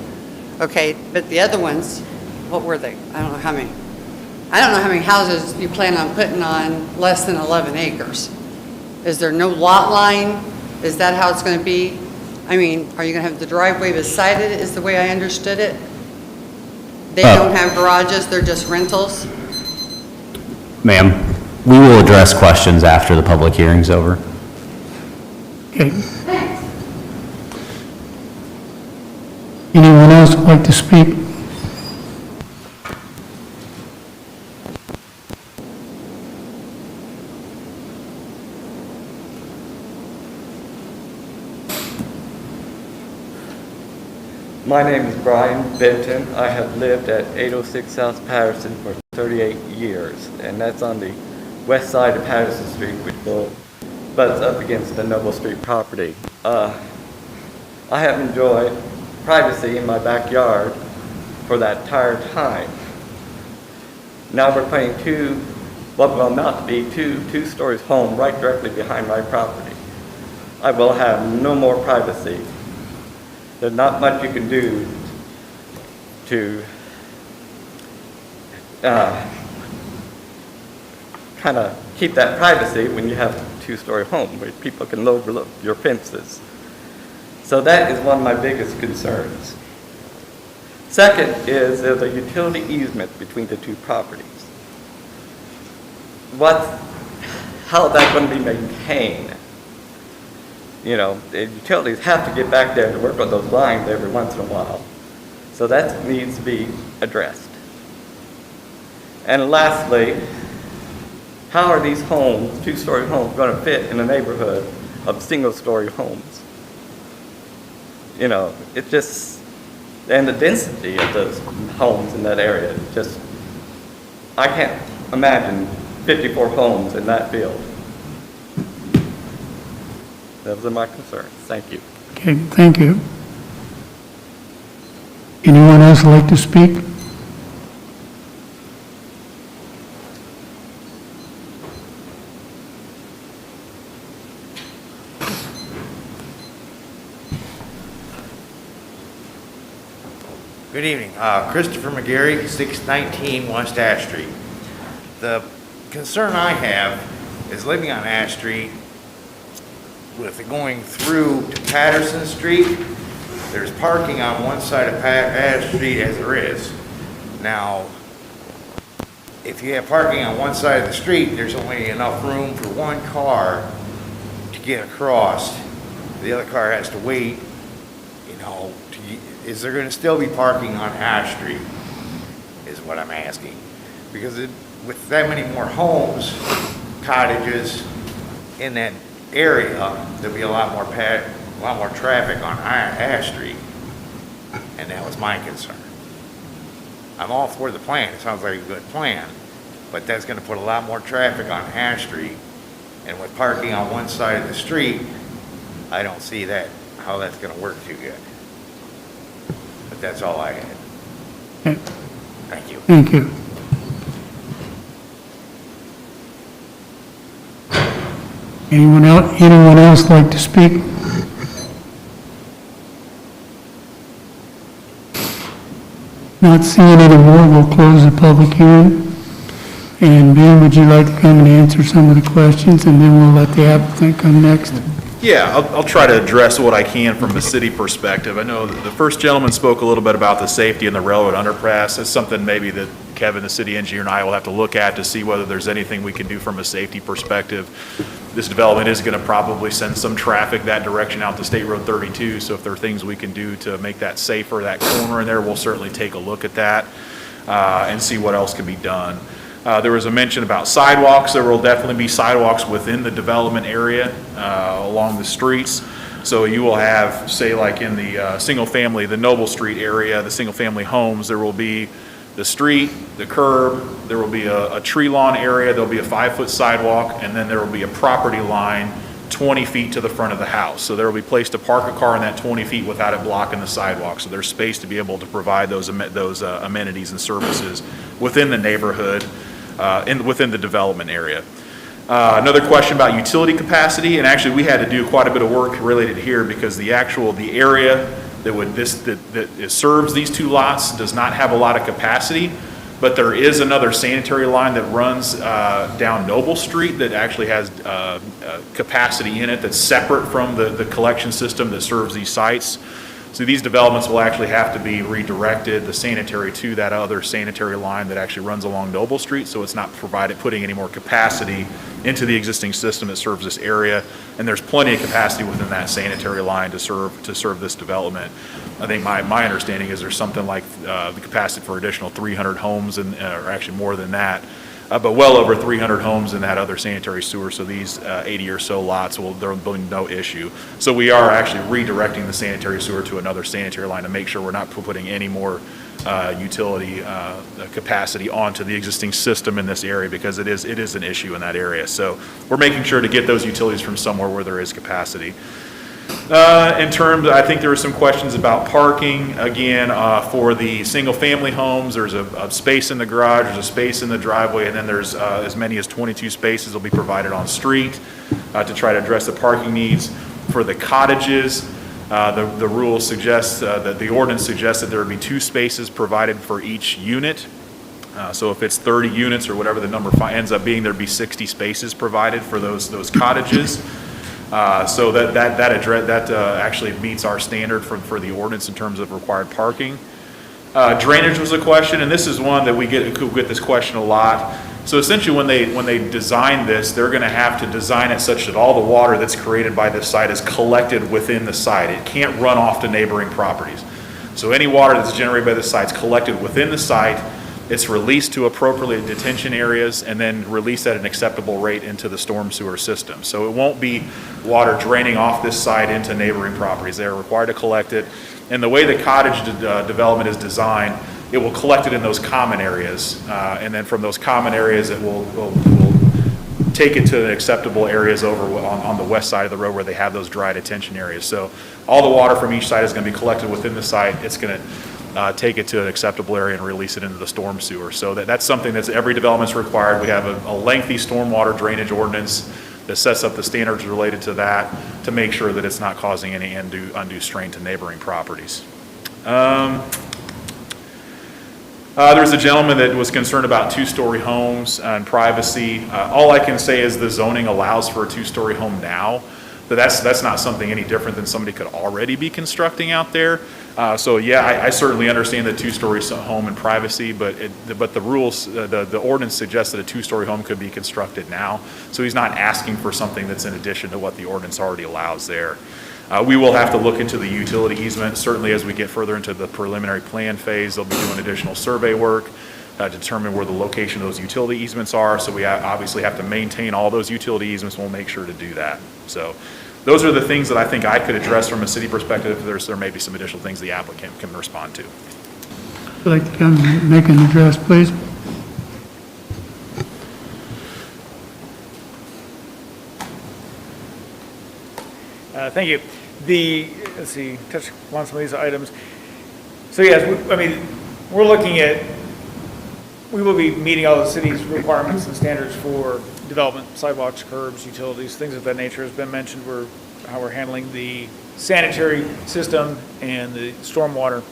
Okay, but the other ones, what were they? I don't know how many. I don't know how many houses you plan on putting on less than 11 acres. Is there no lot line? Is that how it's going to be? I mean, are you going to have the driveway beside it, is the way I understood it? They don't have garages, they're just rentals? Ma'am, we will address questions after the public hearing's over. Okay. Anyone else would like to speak? My name is Brian Benton. I have lived at 806 South Patterson for 38 years, and that's on the west side of Patterson Street, which butts up against the Noble Street property. I have enjoyed privacy in my backyard for that entire time. Now we're putting what will amount to be two-story home right directly behind my property. I will have no more privacy. There's not much you can do to kind of keep that privacy when you have a two-story home where people can overlook your fences. So that is one of my biggest concerns. Second is there's a utility easement between the two properties. How is that going to be maintained? You know, the utilities have to get back there to work on those lines every once in a while. So that needs to be addressed. And lastly, how are these homes, two-story homes, going to fit in a neighborhood of single-story homes? You know, it just, and the density of those homes in that area, just, I can't imagine 54 homes in that field. Those are my concerns. Thank you. Okay, thank you. Anyone else like to speak? Good evening. Christopher McGarry, 619 West Ash Street. The concern I have is living on Ash Street with it going through to Patterson Street. There's parking on one side of Ash Street as there is. Now, if you have parking on one side of the street, there's only enough room for one car to get across. The other car has to wait, you know, is there going to still be parking on Ash Street, is what I'm asking. Because with that many more homes, cottages in that area, there'll be a lot more traffic on Ash Street, and that was my concern. I'm all for the plan. It sounds like a good plan, but that's going to put a lot more traffic on Ash Street, and with parking on one side of the street, I don't see how that's going to work too good. But that's all I had. Okay. Thank you. Thank you. Anyone else like to speak? Not seeing any more, we'll close the public hearing. And Ben, would you like to come and answer some of the questions, and then we'll let the applicant come next? Yeah, I'll try to address what I can from the city perspective. I know that the first gentleman spoke a little bit about the safety in the railroad underpass. That's something maybe that Kevin, the city engineer, and I will have to look at to see whether there's anything we can do from a safety perspective. This development is going to probably send some traffic that direction out to State Road 32, so if there are things we can do to make that safer, that corner in there, we'll certainly take a look at that and see what else can be done. There was a mention about sidewalks. There will definitely be sidewalks within the development area along the streets. So you will have, say like in the the Noble Street area, the single-family homes, there will be the street, the curb, there will be a tree lawn area, there'll be a 5-foot sidewalk, and then there will be a property line 20 feet to the front of the house. So there will be a place to park a car in that 20 feet without it blocking the sidewalk. So there's space to be able to provide those amenities and services within the neighborhood, within the development area. Another question about utility capacity, and actually we had to do quite a bit of work related here because the area that serves these two lots does not have a lot of capacity, but there is another sanitary line that runs down Noble Street that actually has capacity in it that's separate from the collection system that serves these sites. So these developments will actually have to be redirected, the sanitary to that other sanitary line that actually runs along Noble Street, so it's not putting any more capacity into the existing system that serves this area. And there's plenty of capacity within that sanitary line to serve this development. I think my understanding is there's something like the capacity for additional 300 homes, or actually more than that, but well over 300 homes in that other sanitary sewer. So these 80 or so lots there'll be no issue. So we are actually redirecting the sanitary sewer to another sanitary line to make sure we're not putting any more utility capacity onto the existing system in this area, because it is an issue in that area. So we're making sure to get those utilities from somewhere where there is capacity. I think there were some questions about parking. Again, for the single-family homes, there's a space in the garage, there's a space in the driveway, and then there's as many as 22 spaces will be provided on street to try to address the parking needs. For the cottages, the rule suggests that the ordinance suggests that there would be 2 spaces provided for each unit. So if it's 30 units or whatever the number ends up being, there'd be 60 spaces provided for those cottages. So that actually meets our standard for the ordinance in terms of required parking. Drainage was a question, and this is one that we get this question a lot. So essentially when they design this, they're going to have to design it such that all the water that's created by this site is collected within the site. It can't run off to neighboring properties. So any water that's generated by the site is collected within the site. It's released to appropriate detention areas and then released at an acceptable rate into the storm sewer system. So it won't be water draining off this site into neighboring properties. They're required to collect it. And the way the cottage development is designed, it will collect it in those common areas. And then from those common areas, it will take it to the acceptable areas over on the west side of the road where they have those dry detention areas. So all the water from each site is going to be collected within the site. It's going to take it to an acceptable area and release it into the storm sewer. So that's something that's every development's required. We have a lengthy stormwater drainage ordinance that sets up the standards related to that to make sure that it's not causing any undue strain to neighboring properties. There's a gentleman that was concerned about 2-story homes and privacy. All I can say is the zoning allows for a 2-story home now, but that's not something any different than somebody could already be constructing out there. So yeah, I certainly understand the 2-story home and privacy, but the rules, the ordinance suggests that a 2-story home could be constructed now. So he's not asking for something that's in addition to what the ordinance already allows there. We will have to look into the utility easement. Certainly as we get further into the preliminary plan phase, they'll be doing additional survey work to determine where the location of those utility easements are. So we obviously have to maintain all those utility easements. We'll make sure to do that. So those are the things that I think I could address from a city perspective. There may be some additional things the applicant can respond to. I'd like to come and make an address, please. Thank you. Let's see, touch on some of these items. So yes, we're looking at, we will be meeting all the city's requirements and standards for development, sidewalks, curbs, utilities, things of that nature has been mentioned. How we're handling the sanitary system and the stormwater.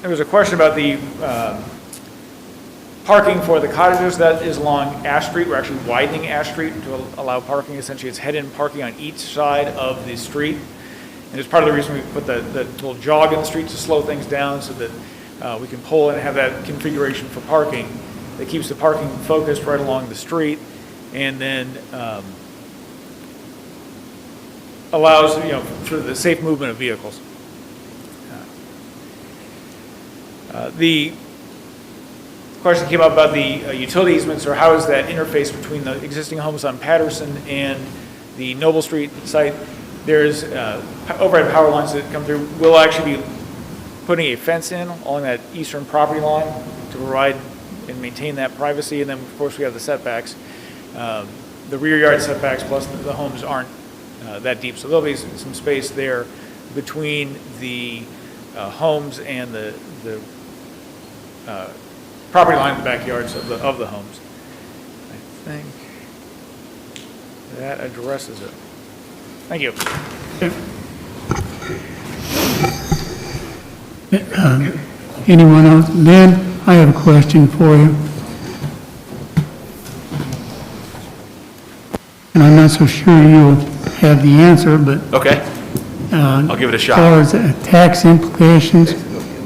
There was a question about the parking for the cottages. That is along Ash Street. We're actually widening Ash Street to allow parking. Essentially, it's head-in parking on each side of the street. And it's part of the reason we put the little jog in the street to slow things down so that we can pull and have that configuration for parking that keeps the parking focused right along the street, and then allows for the safe movement of vehicles. The question came up about the utility easements, or how is that interface between the existing homes on Patterson and the Noble Street site. There's overhead power lines that come through. We'll actually be putting a fence in along that eastern property line to provide and maintain that privacy. And then, of course, we have the setbacks. The rear yard setbacks plus the homes aren't that deep. So there'll be some space there between the homes and the property line in the backyards of the homes. I think that addresses it. Thank you. Anyone else? Ben, I have a question for you. And I'm not so sure you'll have the answer, but Okay, I'll give it a shot. as far as tax implications,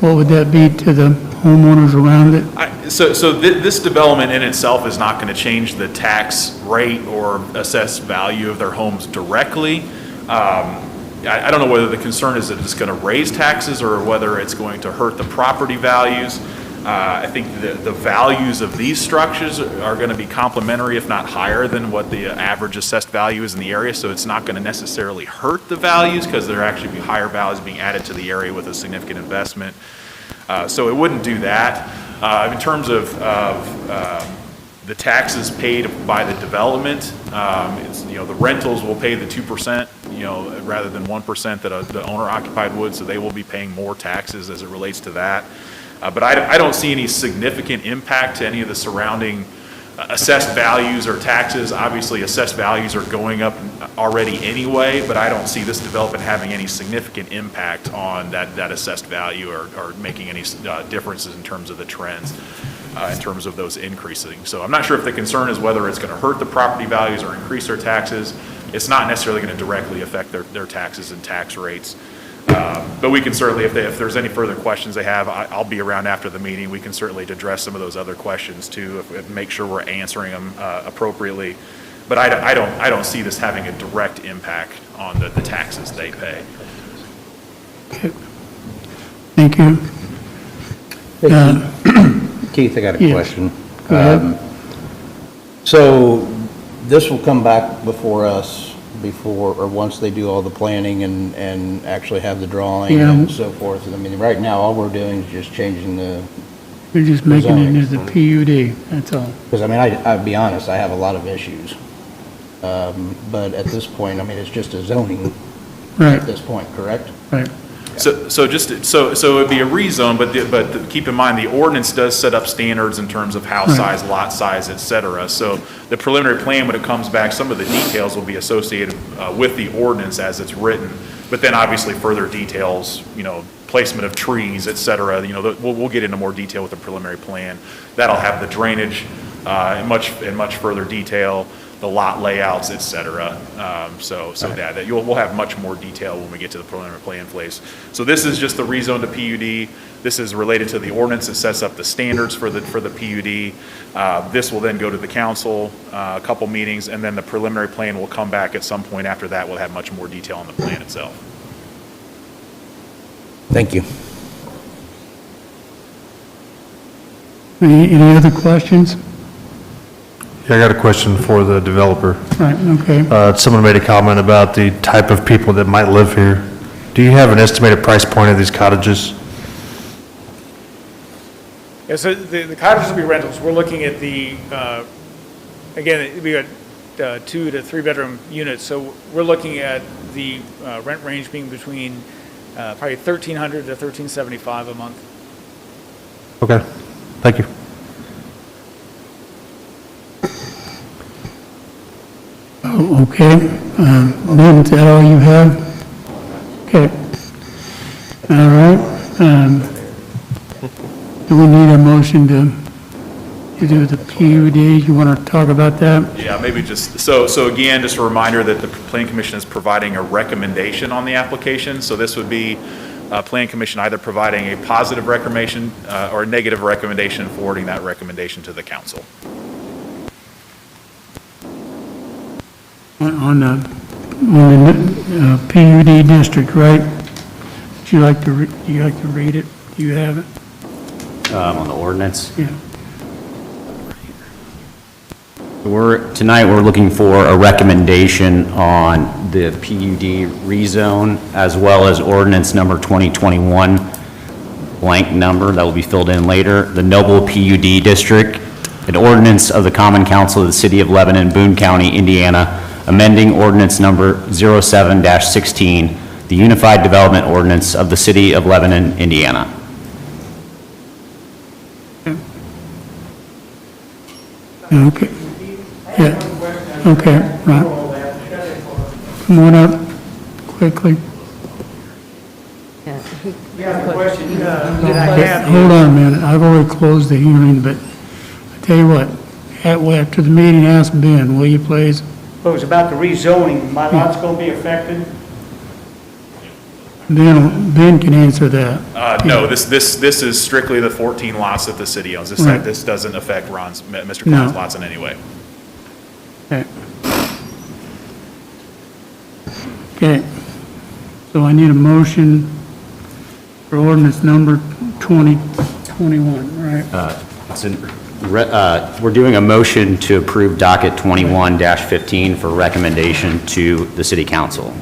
what would that be to the homeowners around it? This development in itself is not going to change the tax rate or assessed value of their homes directly. I don't know whether the concern is that it's going to raise taxes or whether it's going to hurt the property values. I think the values of these structures are going to be complementary, if not higher, than what the average assessed value is in the area. So it's not going to necessarily hurt the values because there actually be higher values being added to the area with a significant investment. So it wouldn't do that. In terms of the taxes paid by the development, the rentals will pay the 2%, rather than 1% that the owner occupied would, so they will be paying more taxes as it relates to that. But I don't see any significant impact to any of the surrounding assessed values or taxes. Obviously, assessed values are going up already anyway, but I don't see this development having any significant impact on that assessed value or making any differences in terms of the trends, in terms of those increasing. So I'm not sure if the concern is whether it's going to hurt the property values or increase their taxes. It's not necessarily going to directly affect their taxes and tax rates. But we can certainly, if there's any further questions they have, I'll be around after the meeting. We can certainly address some of those other questions too, if make sure we're answering them appropriately. But I don't see this having a direct impact on the taxes they pay. Okay. Thank you. Keith, I got a Yeah. question. Go ahead. So this will come back before us once they do all the planning and actually have the drawing Yeah. and so forth. And I mean, right now, all we're doing is just changing We're just making it zoning. as a PUD, that's all. because I mean, I'll be honest, I have a lot of issues. But at this point, I mean, it's just a zoning Right, at this point, correct? right. So it'd be a rezone, but keep in mind, the ordinance does set up standards in terms of house Right. size, lot size, et cetera. So the preliminary plan, when it comes back, some of the details will be associated with the ordinance as it's written. But then obviously further details, placement of trees, et cetera, we'll get into more detail with the preliminary plan. That'll have the drainage in much further detail, the lot layouts, et cetera. We'll have much more detail when we get to the preliminary plan place. So this is just the rezone to PUD. This is related to the ordinance that sets up the standards for the PUD. This will then go to the council, a couple meetings, and then the preliminary plan will come back at some point after that. We'll have much more detail on the plan itself. Thank you. Any other questions? Yeah, I got a question for the developer. Right, okay. Someone made a comment about the type of people that might live here. Do you have an estimated price point of these cottages? Yeah, so the cottages will be rentals. We're looking at again, we got 2 to 3 bedroom units. So we're looking at the rent range being between probably $1,300 to $1,375 a month. Okay, thank you. Oh, okay. Ben, is that all you have? Okay. All right. Do we need a motion to do the PUD? You want to talk about that? Yeah, maybe so again, just a reminder that the Plan Commission is providing a recommendation on the application. So this would be Plan Commission either providing a positive recommendation or a negative recommendation, forwarding that recommendation to the council. On the PUD district, right? Would you like to read it? Do you have it? On the ordinance. Yeah. Tonight, we're looking for a recommendation on the PUD rezone, as well as ordinance number 2021, blank number that will be filled in later, the Noble PUD District, an ordinance of the Common Council of the City of Lebanon, Boone County, Indiana, amending ordinance number 07-16, the Unified Development Ordinance of the City of Lebanon, Indiana. Okay. Yeah, okay, right. Come on up quickly. Yeah, the question that I have Hold on a minute, I've already closed the hearing, but I tell you what, after the meeting, ask Ben, will you please? was about the rezoning. My lot's going to be affected? Ben can answer that. No, this is strictly the 14 lots that the city owns. Right. This doesn't affect Mr. No. Khan's lots in any way. Okay. Okay, so I need a motion for ordinance number 2021, right? We're doing a motion to approve docket 21-15 for recommendation to the city council.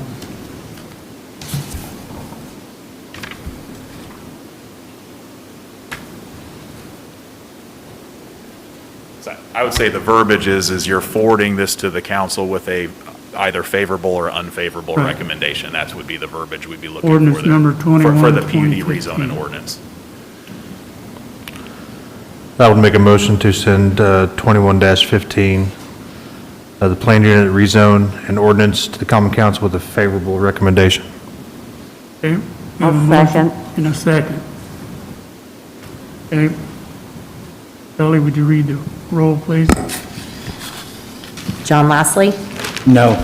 So I would say the verbiage is you're forwarding this to the council with a either favorable or unfavorable Right. recommendation. That would be the verbiage we'd be looking for. Ordinance there number 21, For the PUD 2015. rezoning ordinance. I would make a motion to send 21-15, the plan unit rezone and ordinance to the common council with a favorable recommendation. Okay. we have a I'll motion second. In a second. Okay. Kelly, would you read the roll, please? John Lastly, No.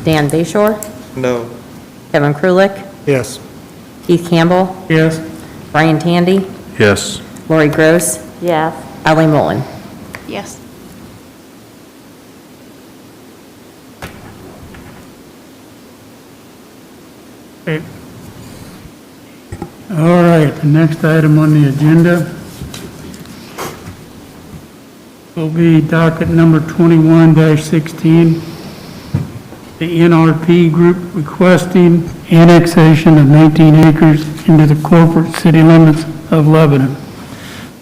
Dan Bayshore, No. Kevin Krulik, Yes. Keith Campbell, Yes? Brian Tandy, Yes. Lori Gross. Yes. Ellie Mullen. Yes. Okay. All right, the next item on the agenda will be docket number 21-16. The NRP group requesting annexation of 19 acres into the corporate city limits of Lebanon.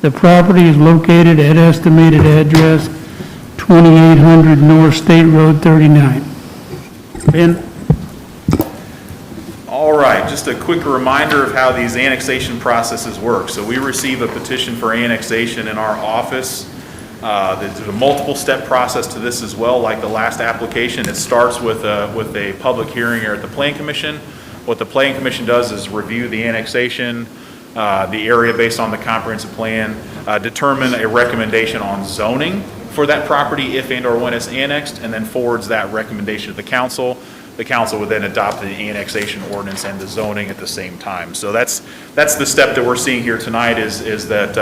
The property is located at estimated address 2800 North State Road 39. Ben? All right, just a quick reminder of how these annexation processes work. So we receive a petition for annexation in our office. There's a multiple step process to this as well, like the last application. It starts with a public hearing here at the Plan Commission. What the Plan Commission does is review the annexation, the area based on the comprehensive plan, determine a recommendation on zoning for that property if and or when it's annexed, and then forwards that recommendation to the council. The council would then adopt the annexation ordinance and the zoning at the same time. So that's the step that we're seeing here tonight is that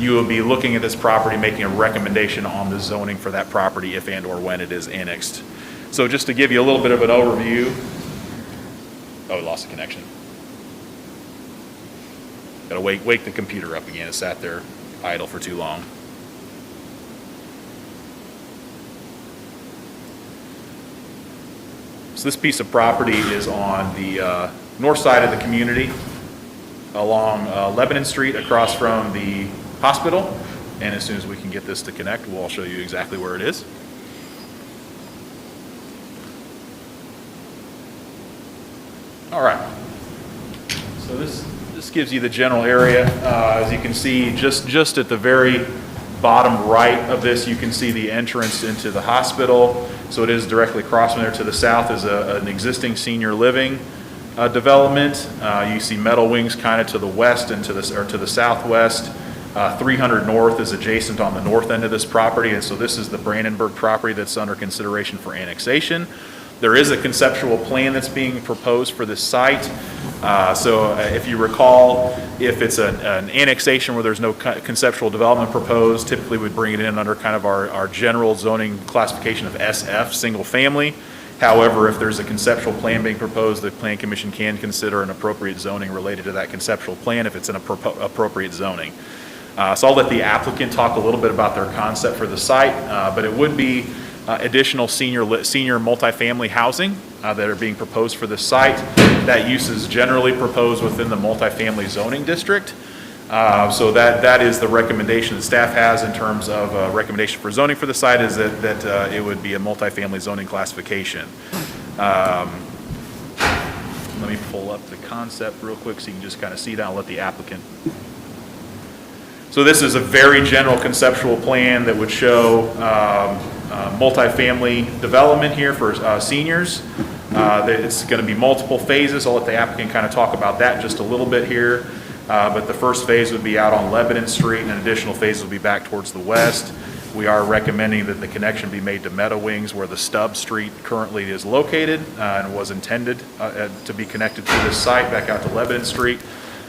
you will be looking at this property, making a recommendation on the zoning for that property if and or when it is annexed. So just to give you a little bit of an overview. Oh, we lost the connection. Gotta wake the computer up again. It sat there idle for too long. So this piece of property is on the north side of the community along Lebanon Street across from the hospital. And as soon as we can get this to connect, we'll show you exactly where it is. All right. So this gives you the general area. As you can see, just at the very bottom right of this, you can see the entrance into the hospital. So it is directly across from there. To the south is an existing senior living development. You see Metal Wings kind of to the west and to the southwest. 300 North is adjacent on the north end of this property, and so this is the Brandenburg property that's under consideration for annexation. There is a conceptual plan that's being proposed for this site. So if you recall, if it's an annexation where there's no conceptual development proposed, typically we'd bring it in under kind of our general zoning classification of SF, single family. However, if there's a conceptual plan being proposed, the Plan Commission can consider an appropriate zoning related to that conceptual plan if it's an appropriate zoning. So I'll let the applicant talk a little bit about their concept for the site, but it would be additional senior multifamily housing that are being proposed for the site. That use is generally proposed within the multifamily zoning district. So that is the recommendation that staff has in terms of recommendation for zoning for the site is that it would be a multifamily zoning classification. Let me pull up the concept real quick so you can just kind of see that. I'll let the applicant So this is a very general conceptual plan that would show multifamily development here for seniors. It's going to be multiple phases. I'll let the applicant kind of talk about that just a little bit here. But the first phase would be out on Lebanon Street, and an additional phase would be back towards the west. We are recommending that the connection be made to Meadow Wings, where the stub street currently is located and was intended to be connected to this site back out to Lebanon Street.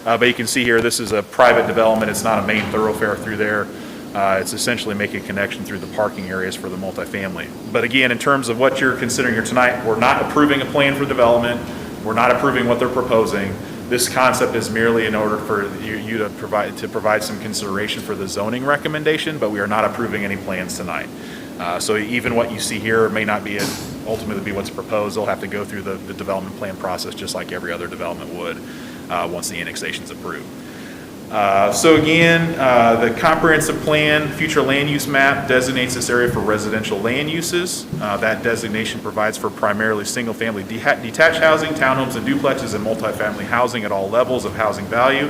But you can see here, this is a private development. It's not a main thoroughfare through there. It's essentially making a connection through the parking areas for the multifamily. But again, in terms of what you're considering here tonight, we're not approving a plan for development. We're not approving what they're proposing. This concept is merely in order for you to provide some consideration for the zoning recommendation, but we are not approving any plans tonight. So even what you see here may not be ultimately be what's proposed. They'll have to go through the development plan process just like every other development would once the annexation is approved. So again, the comprehensive plan, future land use map designates this area for residential land uses. That designation provides for primarily single-family detached housing, townhomes and duplexes, and multifamily housing at all levels of housing value.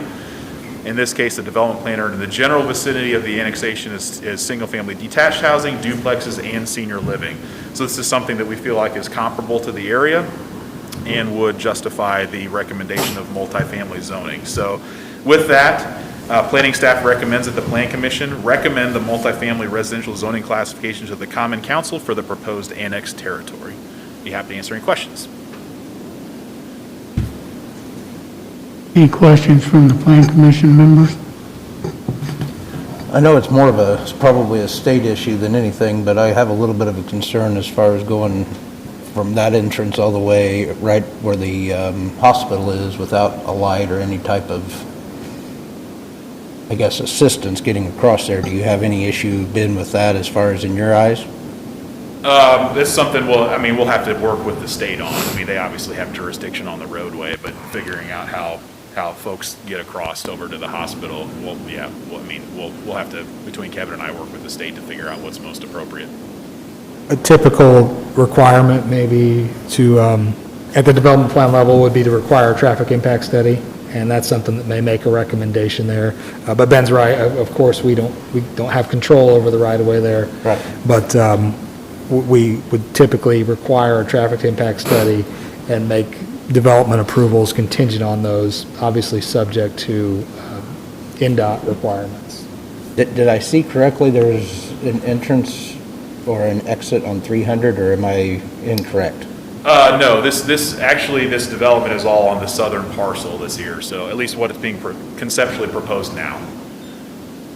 In this case, the development planner in the general vicinity of the annexation is single-family detached housing, duplexes, and senior living. So this is something that we feel like is comparable to the area and would justify the recommendation of multifamily zoning. So with that, planning staff recommends that the Plan Commission recommend the multifamily residential zoning classification to the Common Council for the proposed annexed territory. Be happy to answer any questions. Any questions from the Plan Commission members? I know it's more of it's probably a state issue than anything, but I have a little bit of a concern as far as going from that entrance all the way right where the hospital is without a light or any type of, I guess, assistance getting across there. Do you have any issue been with that as far as in your eyes? This is something we'll have to work with the state on. I mean, they obviously have jurisdiction on the roadway, but figuring out how folks get across over to the hospital, we'll have to, between Kevin and I, work with the state to figure out what's most appropriate. A typical requirement maybe to, at the development plan level, would be to require a traffic impact study, and that's something that may make a recommendation there. But Ben's right, of course, we don't have control over the right-of-way there. Right. But we would typically require a traffic impact study and make development approvals contingent on those, obviously subject to NDOT requirements. Did I see correctly there's an entrance or an exit on 300, or am I incorrect? No, this development is all on the southern parcel this year, so at least what is being conceptually proposed now.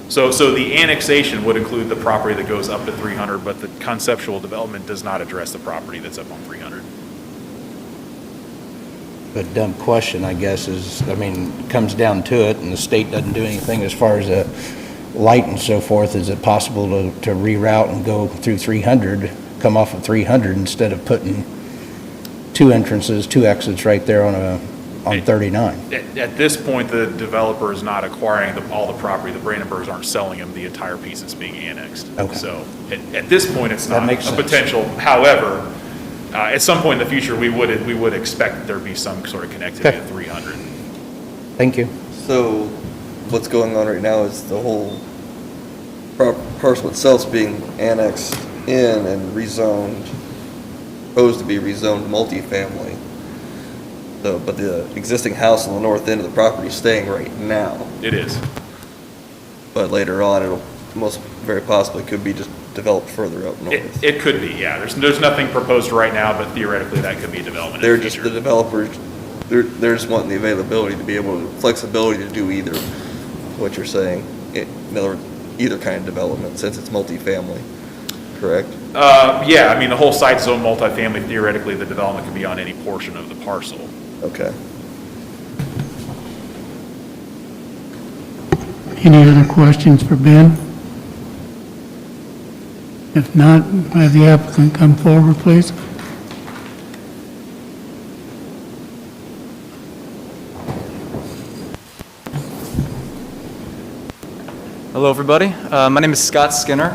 So the annexation would include the property that goes up to 300, but the conceptual development does not address the property that's up on 300. A dumb question, I guess, is, comes down to it, and the state doesn't do anything as far as a light and so forth. Is it possible to reroute and go through 300, come off of 300 instead of putting two entrances, two exits right there on 39? At this point, the developer is not acquiring all the property. The Brandenburgs aren't selling them the entire piece that's being annexed. Okay. So at this point, it's not makes a sense. potential. However, at some point in the future, we would expect that there be some sort of connectivity to 300. Thank you. So what's going on right now is the whole parcel itself's being annexed in and rezoned, supposed to be rezoned multifamily. So, but the existing house on the north end of the property is staying right now. It is. But later on, it'll most very possibly could be just developed further up north. It could be, yeah. There's nothing proposed right now, but theoretically that could be development. They're just the developers. They're just wanting the availability to be able to, flexibility to do either. What you're saying, in other words, either kind of development since it's multifamily, correct? Yeah, the whole site's zone multifamily. Theoretically, the development could be on any portion of the parcel. Okay. Any other questions for Ben? If not, have the applicant come forward, please. Hello, everybody. My name is Scott Skinner,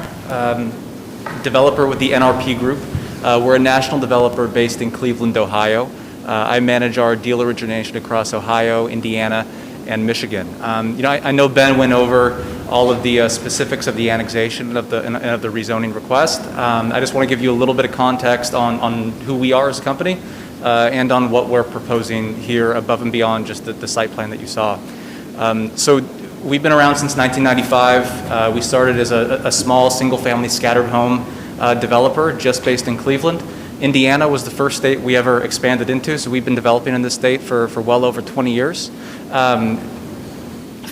developer with the NRP Group. We're a national developer based in Cleveland, Ohio. I manage our deal origination across Ohio, Indiana, and Michigan. I know Ben went over all of the specifics of the annexation of the rezoning request. I just want to give you a little bit of context on who we are as a company and on what we're proposing here above and beyond just the site plan that you saw. So we've been around since 1995. We started as a small single-family scattered home developer just based in Cleveland. Indiana was the first state we ever expanded into, so we've been developing in this state for well over 20 years.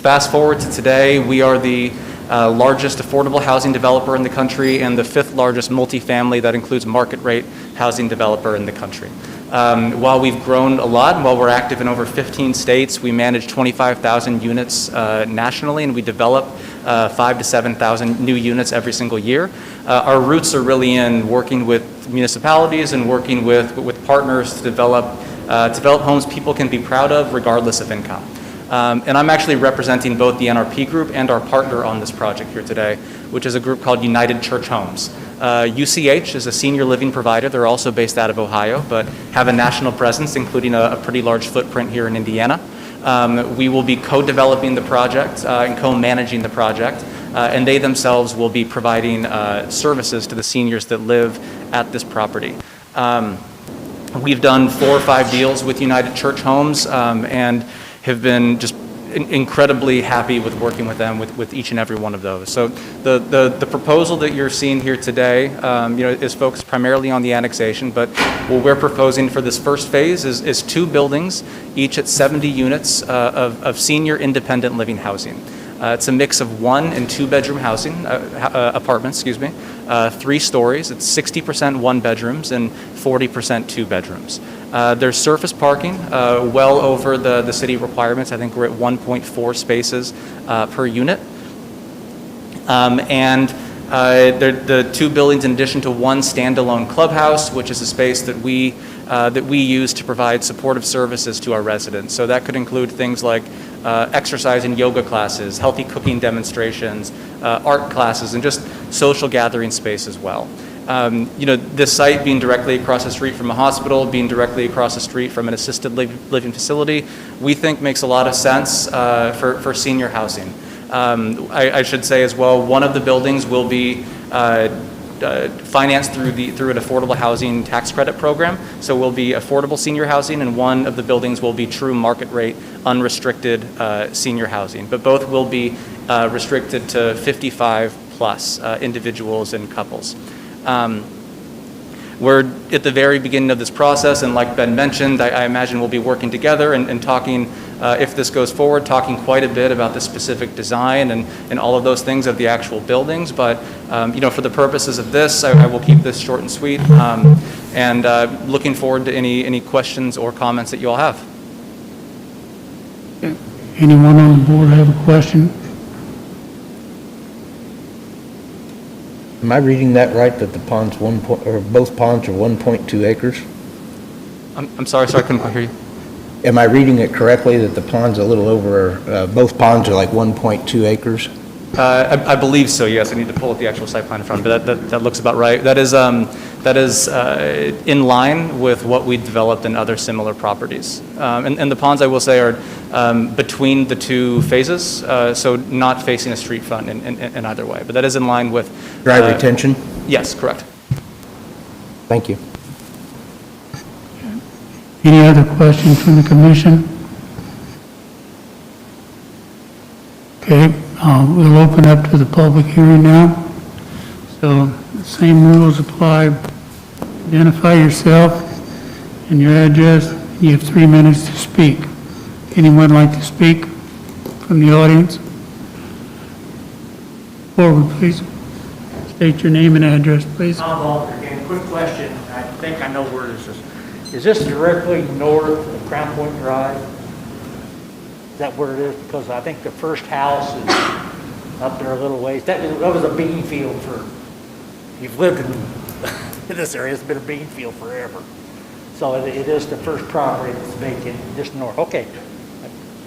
Fast forward to today, we are the largest affordable housing developer in the country and the 5th largest multifamily, that includes market rate, housing developer in the country. While we've grown a lot and while we're active in over 15 states, we manage 25,000 units nationally, and we develop 5,000 to 7,000 new units every single year. Our roots are really in working with municipalities and working with partners to develop homes people can be proud of regardless of income. And I'm actually representing both the NRP group and our partner on this project here today, which is a group called United Church Homes. UCH is a senior living provider. They're also based out of Ohio, but have a national presence, including a pretty large footprint here in Indiana. We will be co-developing the project and co-managing the project, and they themselves will be providing services to the seniors that live at this property. We've done 4 or 5 deals with United Church Homes and have been just incredibly happy with working with them with each and every one of those. So the proposal that you're seeing here today, is focused primarily on the annexation, but what we're proposing for this first phase is 2 buildings, each at 70 units of senior independent living housing. It's a mix of 1 and 2 bedroom housing, apartments, 3 stories. It's 60% 1 bedrooms and 40% 2 bedrooms. There's surface parking, well over the city requirements. I think we're at 1.4 spaces per unit. The 2 buildings, in addition to 1 standalone clubhouse, which is a space that we use to provide supportive services to our residents. So that could include things like exercise and yoga classes, healthy cooking demonstrations, art classes, and just social gathering space as well. This site being directly across the street from a hospital, being directly across the street from an assisted living facility, we think makes a lot of sense for senior housing. I should say as well, one of the buildings will be financed through an affordable housing tax credit program. So will be affordable senior housing, and one of the buildings will be true market rate, unrestricted senior housing. But both will be restricted to 55 plus individuals and couples. We're at the very beginning of this process, and like Ben mentioned, I imagine we'll be working together and talking, if this goes forward, talking quite a bit about the specific design and all of those things of the actual buildings. But, for the purposes of this, I will keep this short and sweet, and looking forward to any questions or comments that you all have. Anyone on the board have a question? Am I reading that right, that the ponds both ponds are 1.2 acres? I'm sorry, I couldn't quite hear you. Am I reading it correctly that the pond's a little over, both ponds are like 1.2 acres? I believe so, yes. I need to pull up the actual site plan in front of me, but that looks about right. That is in line with what we developed in other similar properties. And the ponds, I will say, are between the 2 phases, so not facing a street front in either way. But that is in line with... Dry retention? Yes, correct. Thank you. Any other questions from the commission? Okay, we'll open up to the public hearing now. So the same rules apply. Identify yourself and your address. You have 3 minutes to speak. Anyone like to speak from the audience? Forward, please. State your name and address, please. Tom Walker again. Quick question. I think I know where this is. Is this directly north of Crown Point Drive? Is that where it is? Because I think the first house is up there a little ways. That was a bean field for, you've lived in this area, it's been a bean field forever. So it is the first property that's vacant, just north. Okay.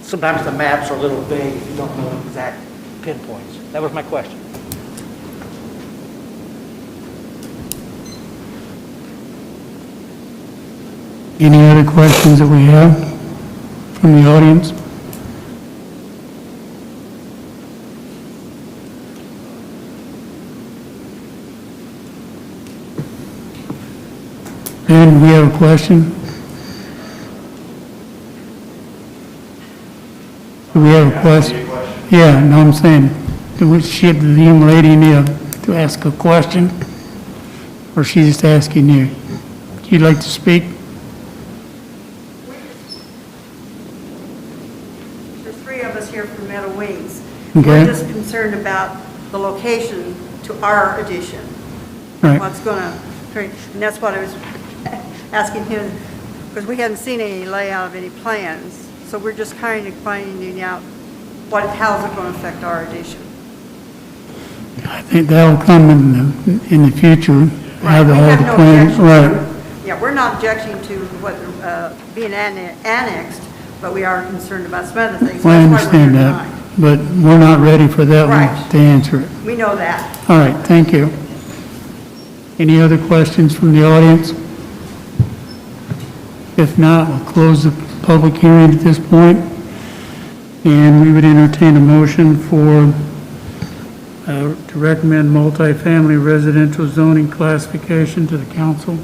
Sometimes the maps are a little vague if you don't know exact pinpoints. That was my question. Any other questions that we have from the audience? Ben, we have a question? Do we have a question? Yeah, no, I'm saying, do the young lady need to ask a question? Or she's just asking you? Would you like to speak? There's three of us here from Meadow Wings. Okay. We're just concerned about the location to our addition. Right. What's going to, and that's what I was asking him, because we hadn't seen any layout of any plans. So we're just kind of finding out how's it going to affect our addition. I think that'll come in the future, how We the have whole no plan, objection right. Yeah, we're not objecting to what, being annexed, but we are concerned about some other things. Well, I That's why we're understand here that, but we're not ready for that Right. one to answer it. tonight. We know that. All right, thank you. Any other questions from the audience? If not, we'll close the public hearing at this point, and we would entertain a motion to recommend multifamily residential zoning classification to the council.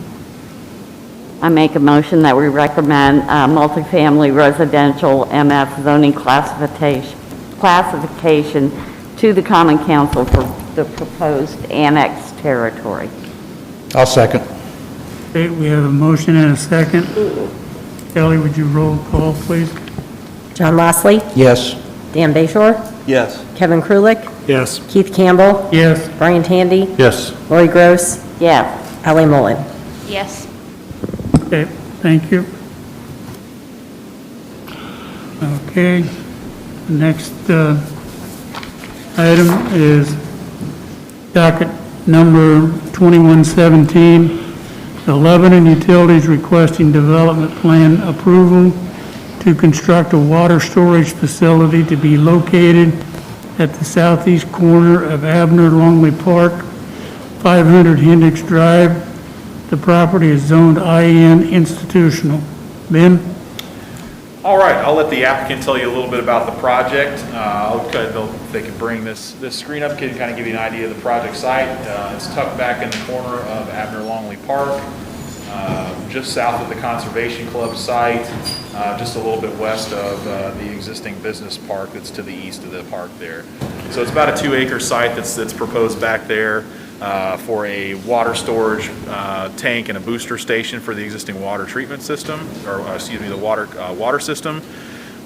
I make a motion that we recommend multifamily residential MF zoning classification to the common council for the proposed annexed territory. I'll second. Okay, we have a motion and a second. Kelly, would you roll call, please? John Mosley, Yes. Dan Bayshore, Yes. Kevin Krulik, Yes. Keith Campbell, Yes. Brian Tandy, Yes. Lori Gross, Yes. Ellie Mullen. Yes. Okay, thank you. Okay, next item is docket number 2117, the Lebanon Utilities requesting development plan approval to construct a water storage facility to be located at the southeast corner of Abner Longley Park, 500 Hendricks Drive. The property is zoned IN institutional. Ben? All right, I'll let the applicant tell you a little bit about the project. If they can bring this screen up, can kind of give you an idea of the project site. It's tucked back in the corner of Abner Longley Park, just south of the Conservation Club site, just a little bit west of the existing business park that's to the east of the park there. So it's about a 2-acre site that's proposed back there for a water storage tank and a booster station for the existing water treatment system, or excuse me, the water system.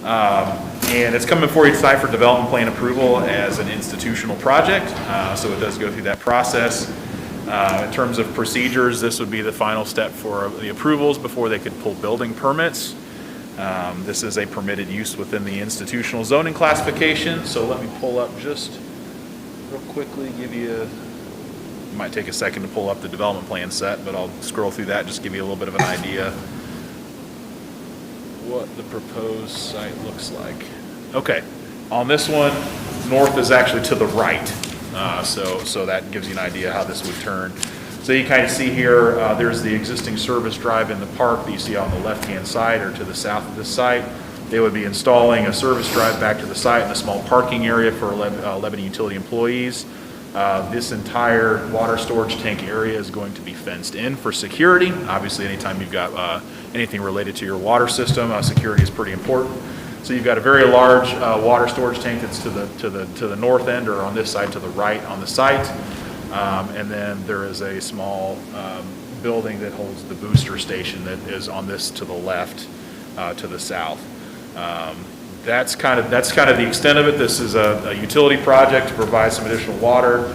And it's coming before you tonight for development plan approval as an institutional project, so it does go through that process. In terms of procedures, this would be the final step for the approvals before they could pull building permits. This is a permitted use within the institutional zoning classification, so let me pull up just real quickly, it might take a second to pull up the development plan set, but I'll scroll through that, just give you a little bit of an idea what the proposed site looks like. Okay, on this one, north is actually to the right, so that gives you an idea how this would turn. So you kind of see here, there's the existing service drive in the park that you see on the left-hand side or to the south of this site. They would be installing a service drive back to the site and a small parking area for Lebanon utility employees. This entire water storage tank area is going to be fenced in for security. Obviously, anytime you've got anything related to your water system, security is pretty important. So you've got a very large water storage tank that's to the north end, or on this side to the right on the site. And then there is a small building that holds the booster station that is on this to the left, to the south. That's kind of the extent of it. This is a utility project to provide some additional water,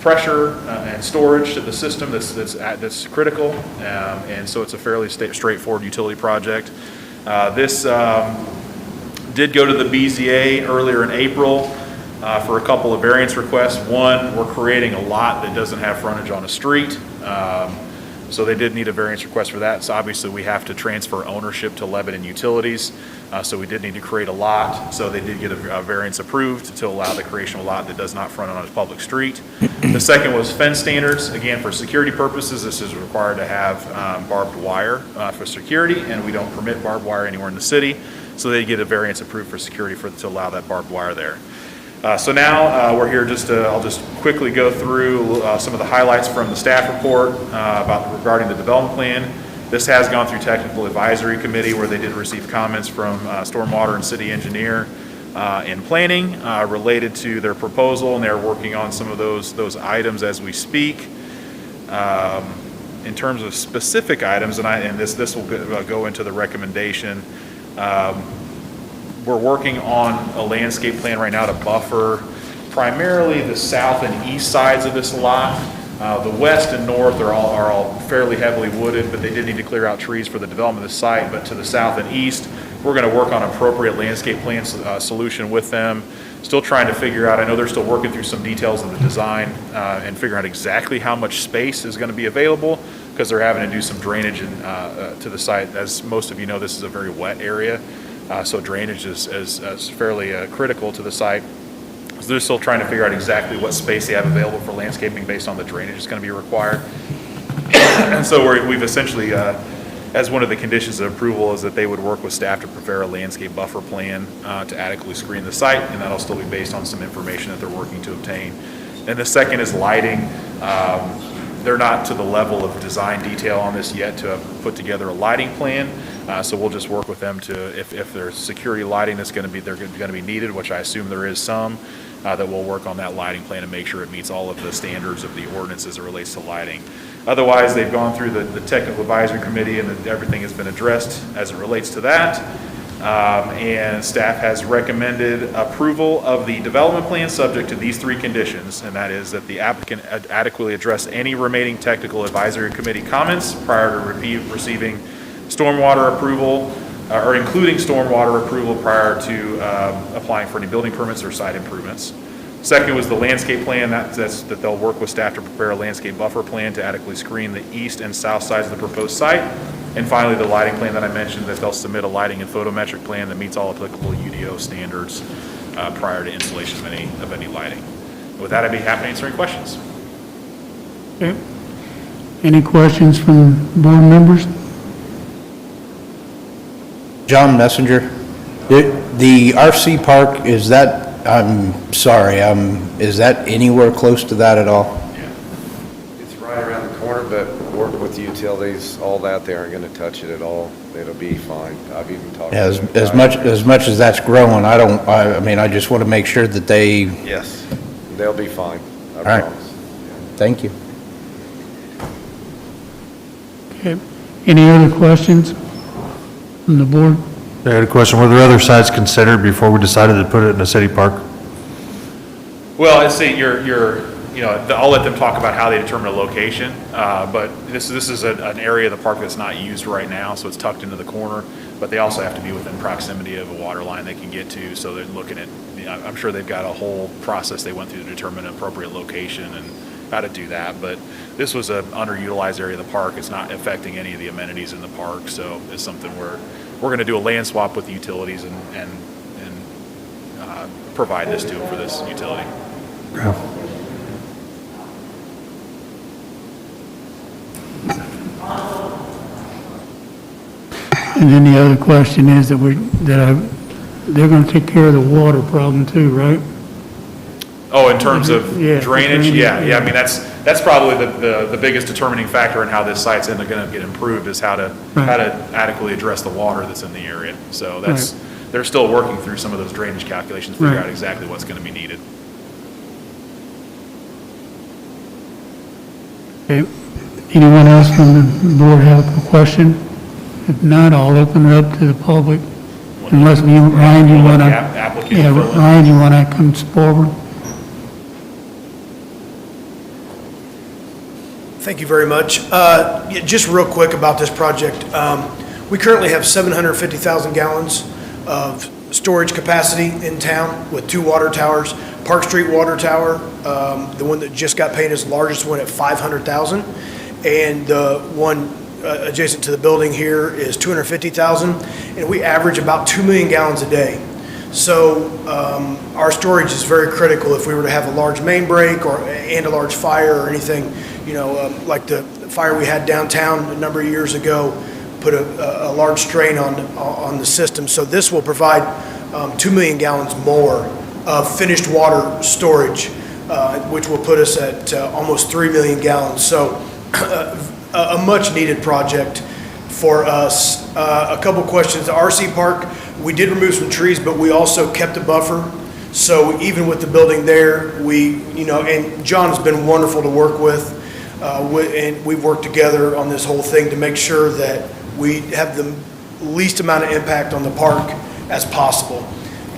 pressure, and storage to the system that's critical. And so it's a fairly straightforward utility project. This did go to the BZA earlier in April for a couple of variance requests. One, we're creating a lot that doesn't have frontage on a street. So they did need a variance request for that. So obviously we have to transfer ownership to Lebanon Utilities. So we did need to create a lot. So they did get a variance approved to allow the creation of a lot that does not front on a public street. The second was fence standards. Again, for security purposes, this is required to have barbed wire for security, and we don't permit barbed wire anywhere in the city. So they get a variance approved for security to allow that barbed wire there. So now we're here I'll just quickly go through some of the highlights from the staff report regarding the development plan. This has gone through technical advisory committee where they did receive comments from stormwater and city engineer and planning related to their proposal, and they're working on some of those items as we speak. In terms of specific items, and this will go into the recommendation. We're working on a landscape plan right now to buffer primarily the south and east sides of this lot. The west and north are all fairly heavily wooded, but they did need to clear out trees for the development of the site. But to the south and east, we're going to work on appropriate landscape plan solution with them. Still trying to figure out, I know they're still working through some details of the design and figuring out exactly how much space is going to be available, because they're having to do some drainage to the site. As most of you know, this is a very wet area. So drainage is fairly critical to the site. So they're still trying to figure out exactly what space they have available for landscaping based on the drainage that's going to be required. And so we've essentially, as one of the conditions of approval, is that they would work with staff to prepare a landscape buffer plan to adequately screen the site, and that'll still be based on some information that they're working to obtain. And the second is lighting. They're not to the level of design detail on this yet to have put together a lighting plan. So we'll just work with them to, if there's security lighting that's going to be needed, which I assume there is some, that we'll work on that lighting plan and make sure it meets all of the standards of the ordinance as it relates to lighting. Otherwise, they've gone through the technical advisory committee, and everything has been addressed as it relates to that. And staff has recommended approval of the development plan subject to these three conditions, and that is that the applicant adequately address any remaining technical advisory committee comments prior to receiving stormwater approval, or including stormwater approval prior to applying for any building permits or site improvements. Second was the landscape plan, that they'll work with staff to prepare a landscape buffer plan to adequately screen the east and south sides of the proposed site. And finally, the lighting plan that I mentioned, that they'll submit a lighting and photometric plan that meets all applicable UDO standards prior to installation of any lighting. With that, I'd be happy to answer any questions. Okay. Any questions from board members? John Messenger, the RC park, is that, I'm sorry, is that anywhere close to that at all? It's right around the corner, but working with the utilities, all that, they aren't going to touch it at all. It'll be fine. I've even talked to them. As much as that's growing, I mean, I just want to make sure that they... Yes, they'll be fine. I promise. Thank you. Okay. Any other questions from the board? I had a question. Were there other sites considered before we decided to put it in a city park? Well, I see I'll let them talk about how they determine a location, but this is an area of the park that's not used right now, so it's tucked into the corner, but they also have to be within proximity of a water line they can get to, so they're looking at, I'm sure they've got a whole process they went through to determine an appropriate location and how to do that, but this was an underutilized area of the park. It's not affecting any of the amenities in the park, so it's something we're going to do a land swap with the utilities and provide this to them for this utility. And then the other question is that they're going to take care of the water problem too, right? Oh, in terms of drainage? Yeah. Yeah. I mean, that's probably the biggest determining factor in how this site's going to get improved is how to adequately address the water that's in the area. So they're still working through some of those drainage calculations to figure out exactly what's going to be needed. Okay. Anyone else from the board have a question? If not, I'll open it up to the public. Unless Ryan, you want to? Ryan, you want to come forward? Thank you very much. Just real quick about this project. We currently have 750,000 gallons of storage capacity in town with 2 water towers. Park Street Water Tower, the one that just got painted, is the largest one at 500,000. And the one adjacent to the building here is 250,000. And we average about 2 million gallons a day. So our storage is very critical if we were to have a large main break and a large fire or anything, like the fire we had downtown a number of years ago put a large strain on the system. So this will provide 2 million gallons more of finished water storage, which will put us at almost 3 million gallons. So a much-needed project for us. A couple questions. The RC park, we did remove some trees, but we also kept a buffer. So even with the building there, and John has been wonderful to work with, and we've worked together on this whole thing to make sure that we have the least amount of impact on the park as possible.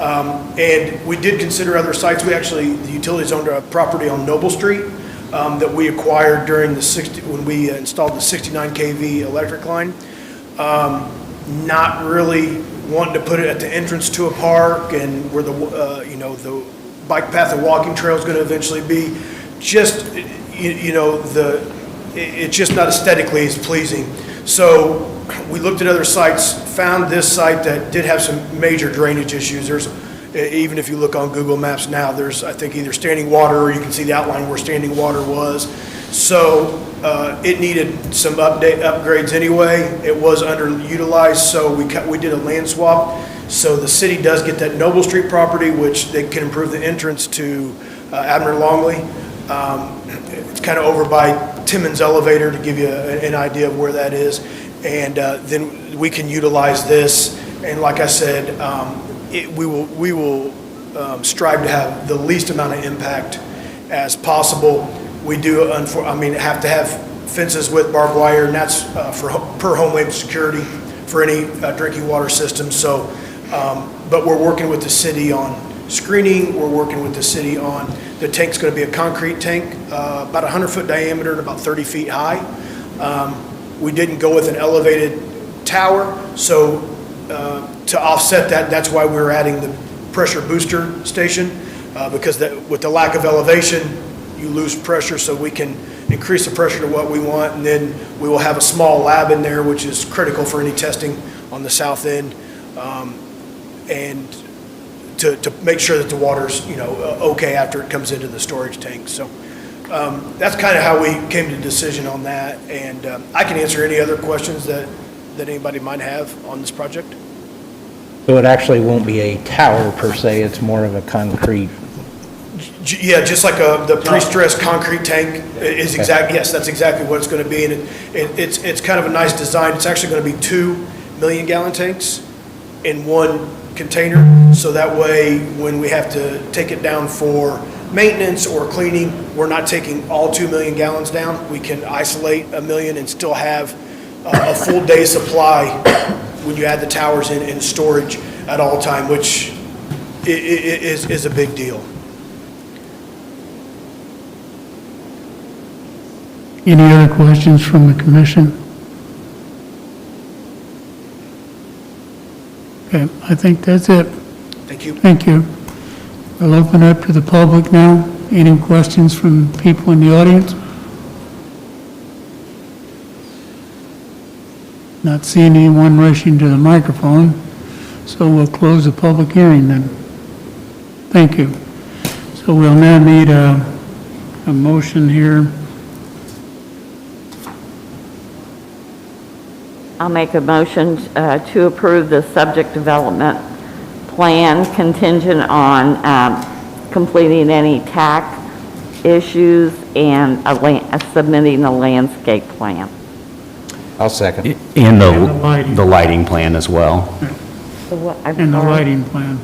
And we did consider other sites. The utilities owned a property on Noble Street that we acquired during when we installed the 69 kV electric line. Not really wanting to put it at the entrance to a park and where the bike path and walking trail is going to eventually be. It's just not aesthetically as pleasing. So we looked at other sites, found this site that did have some major drainage issues. Even if you look on Google Maps now, there's, I think, either standing water or you can see the outline where standing water was. So it needed some upgrades anyway. It was underutilized, so we did a land swap. So the city does get that Noble Street property, which they can improve the entrance to Abner Longley. It's kind of over by Timmons Elevator to give you an idea of where that is. And then we can utilize this. And like I said, we will strive to have the least amount of impact as possible. We do, have to have fences with barbed wire, and that's per homeland security for any drinking water system. So, but we're working with the city on screening. We're working with the city on the tank's going to be a concrete tank, about 100-foot diameter and about 30 feet high. We didn't go with an elevated tower, so to offset that, that's why we're adding the pressure booster station, because with the lack of elevation, you lose pressure, so we can increase the pressure to what we want, and then we will have a small lab in there, which is critical for any testing on the south end, and to make sure that the water's okay after it comes into the storage tank. So that's kind of how we came to the decision on that, and I can answer any other questions that anybody might have on this project. So it actually won't be a tower per se, it's more of a concrete. Yeah, just like the pre-stressed concrete tank is exactly, yes, that's exactly what it's going to be. And it's kind of a nice design. It's actually going to be 2 million-gallon tanks in one container. So that way, when we have to take it down for maintenance or cleaning, we're not taking all 2 million gallons down. We can isolate 1 million and still have a full day supply when you add the towers in storage at all time, which is a big deal. Any other questions from the commission? Okay, I think that's it. Thank you. Thank you. We'll open up to the public now. Any questions from people in the audience? Not seeing anyone rushing to the microphone, so we'll close the public hearing then. Thank you. So we'll now need a motion here. I'll make a motion to approve the subject development plan contingent on completing any TAC issues and submitting a landscape plan. I'll second. And the lighting plan as well. And the lighting plan.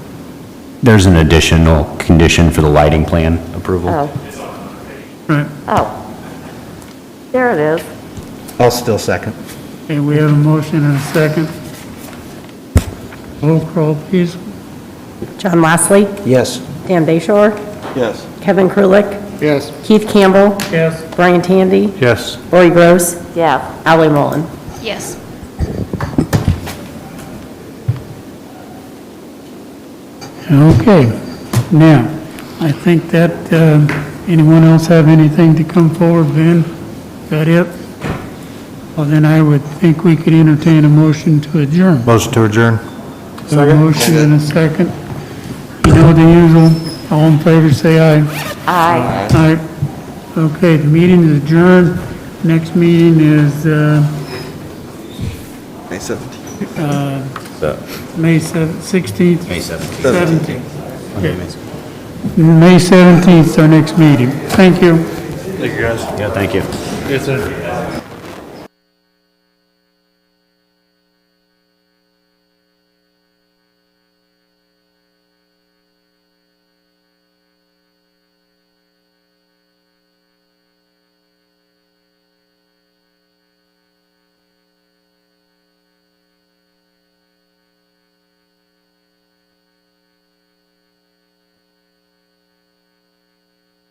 There's an additional condition for the lighting plan approval. Oh. Right. Oh. There it is. I'll still second. Okay, we have a motion and a second. Roll call, please. John Lastly, Yes. Dan Bayshore, Yes. Kevin Krulik, Yes. Keith Campbell, Yes. Brian Tandy, Yes. Lori Gross, Yes. Ally Mullen. Yes. Okay, now, I think that, anyone else have anything to come forward, Ben? Is that it? Well, then I would think we could entertain a motion to adjourn. Motion to adjourn. A motion and a second. You know the usual, all in favor say aye. Aye. Aye. Okay, the meeting is adjourned. Next meeting is, May 17th. May 16th. May 17th. 17th. Okay, Okay. May 17th. May 17th, our next meeting. Thank you. Thank you, guys. Yeah, thank you. Yes, sir.